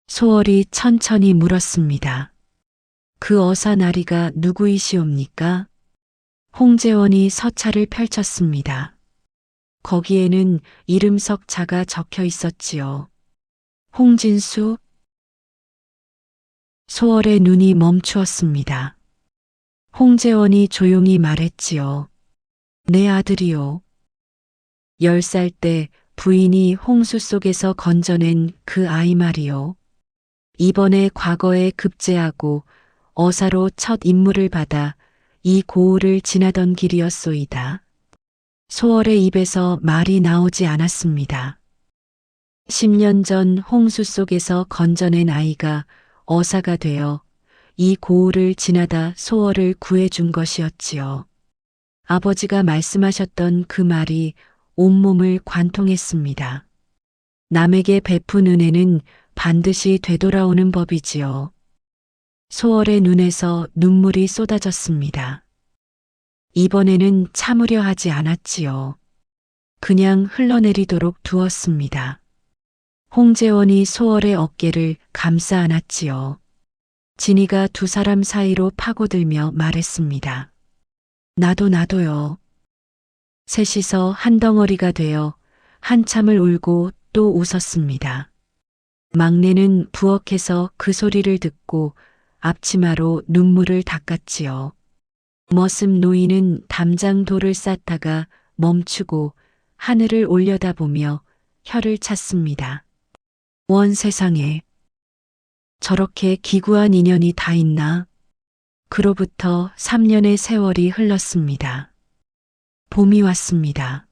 [SPEAKER 4] 소월이 천천히 물었습니다. 그 어사 나리가 누구이시옵니까? 홍재원이 서찰을 펼쳤습니다. 거기에는 이름 석자가 적혀 있었지요. 홍진수? 소월의 눈이 멈추었습니다. 홍재원이 조용히 말했지요. 내 아들이요. 10살 때 부인이 홍수 속에서 건져낸 그 아이 말이요. 이번에 과거에 급제하고 어사로 첫 임무를 받아 이 고을을 지나던 길이었소이다. 소월의 입에서 말이 나오지 않았습니다. 10년 전 홍수 속에서 건져낸 아이가 어사가 되어 이 고을을 지나다 소월을 구해준 것이었지요. 아버지가 말씀하셨던 그 말이 온몸을 관통했습니다. 남에게 베푼 은혜는 반드시 되돌아오는 법이지요. 소월의 눈에서 눈물이 쏟아졌습니다. 이번에는 참으려 하지 않았지요. 그냥 흘러내리도록 두었습니다. 홍재원이 소월의 어깨를 감싸 안았지요. 진이가 두 사람 사이로 파고들며 말했습니다. 나도요. 셋이서 한 덩어리가 되어 한참을 울고 또 웃었습니다. 막내는 부엌에서 그 소리를 듣고 앞치마로 눈물을 닦았지요. 머슴 노인은 담장 돌을 쌓다가 멈추고 하늘을 올려다보며 혀를 찼습니다. 원 세상에 저렇게 기구한 인연이 다 있나? 그로부터 3년의 세월이 흘렀습니다. 봄이 왔습니다.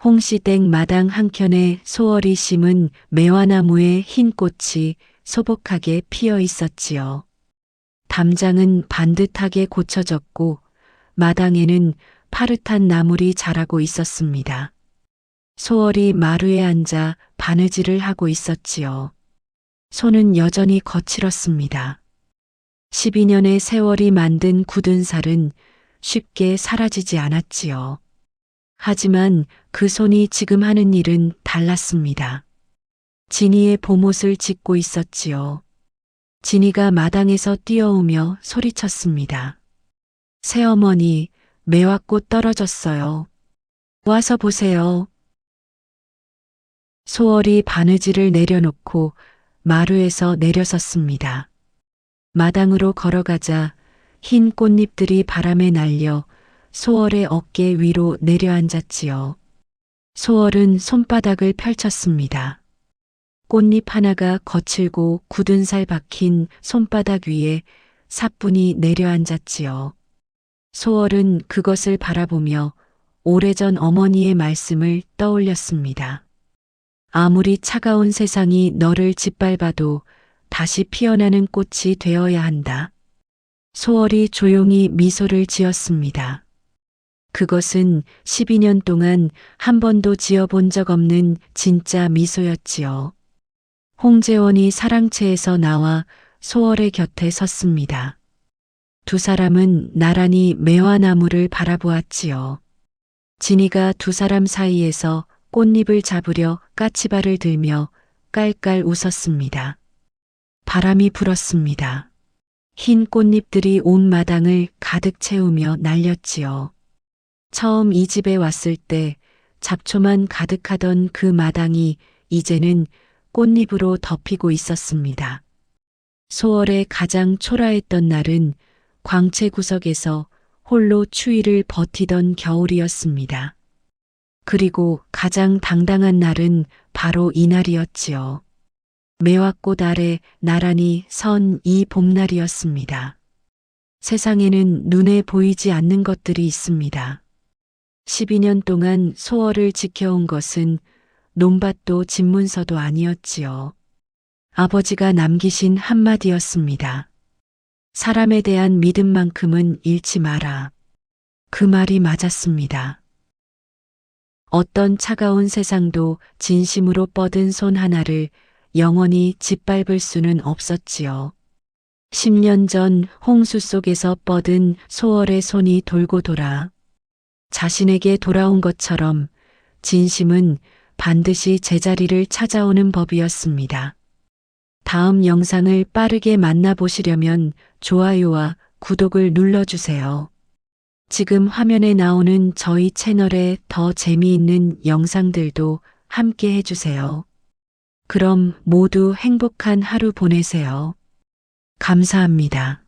[SPEAKER 4] 홍시댁 마당 한켠에 소월이 심은 매화나무에 흰 꽃이 소복하게 피어 있었지요. 담장은 반듯하게 고쳐졌고 마당에는 파릇한 나물이 자라고 있었습니다. 소월이 마루에 앉아 바느질을 하고 있었지요. 손은 여전히 거칠었습니다. 12년의 세월이 만든 굳은 살은 쉽게 사라지지 않았지요. 하지만 그 손이 지금 하는 일은 달랐습니다. 진이의 봄옷을 짓고 있었지요. 진이가 마당에서 뛰어오며 소리쳤습니다. 새어머니, 매화꽃 떨어졌어요. 와서 보세요. 소월이 바느질을 내려놓고 마루에서 내려섰습니다. 마당으로 걸어가자 흰 꽃잎들이 바람에 날려 소월의 어깨 위로 내려앉았지요. 소월은 손바닥을 펼쳤습니다. 꽃잎 하나가 거칠고 굳은 살 박힌 손바닥 위에 사뿐히 내려앉았지요. 소월은 그것을 바라보며 오래전 어머니의 말씀을 떠올렸습니다. 아무리 차가운 세상이 너를 짓밟아도 다시 피어나는 꽃이 되어야 한다. 소월이 조용히 미소를 지었습니다. 그것은 12년 동안 한 번도 지어본 적 없는 진짜 미소였지요. 홍재원이 사랑채에서 나와 소월의 곁에 섰습니다. 두 사람은 나란히 매화나무를 바라보았지요. 진이가 두 사람 사이에서 꽃잎을 잡으려 까치발을 들며 깔깔 웃었습니다. 바람이 불었습니다. 흰 꽃잎들이 온 마당을 가득 채우며 날렸지요. 처음 이 집에 왔을 때 잡초만 가득하던 그 마당이 이제는 꽃잎으로 덮이고 있었습니다. 소월의 가장 초라했던 날은 광채 구석에서 홀로 추위를 버티던 겨울이었습니다. 그리고 가장 당당한 날은 바로 이날이었지요. 매화꽃 아래 나란히 선 이 봄날이었습니다. 세상에는 눈에 보이지 않는 것들이 있습니다. 12년 동안 소월을 지켜온 것은 논밭도 집문서도 아니었지요. 아버지가 남기신 한마디였습니다. 사람에 대한 믿음만큼은 잃지 마라. 그 말이 맞았습니다. 어떤 차가운 세상도 진심으로 뻗은 손 하나를 영원히 짓밟을 수는 없었지요. 10년 전 홍수 속에서 뻗은 소월의 손이 돌고 돌아 자신에게 돌아온 것처럼 진심은 반드시 제자리를 찾아오는 법이었습니다. 다음 영상을 빠르게 만나보시려면 좋아요와 구독을 눌러주세요. 지금 화면에 나오는 저희 채널의 더 재미있는 영상들도 함께 해주세요. 그럼 모두 행복한 하루 보내세요. 감사합니다.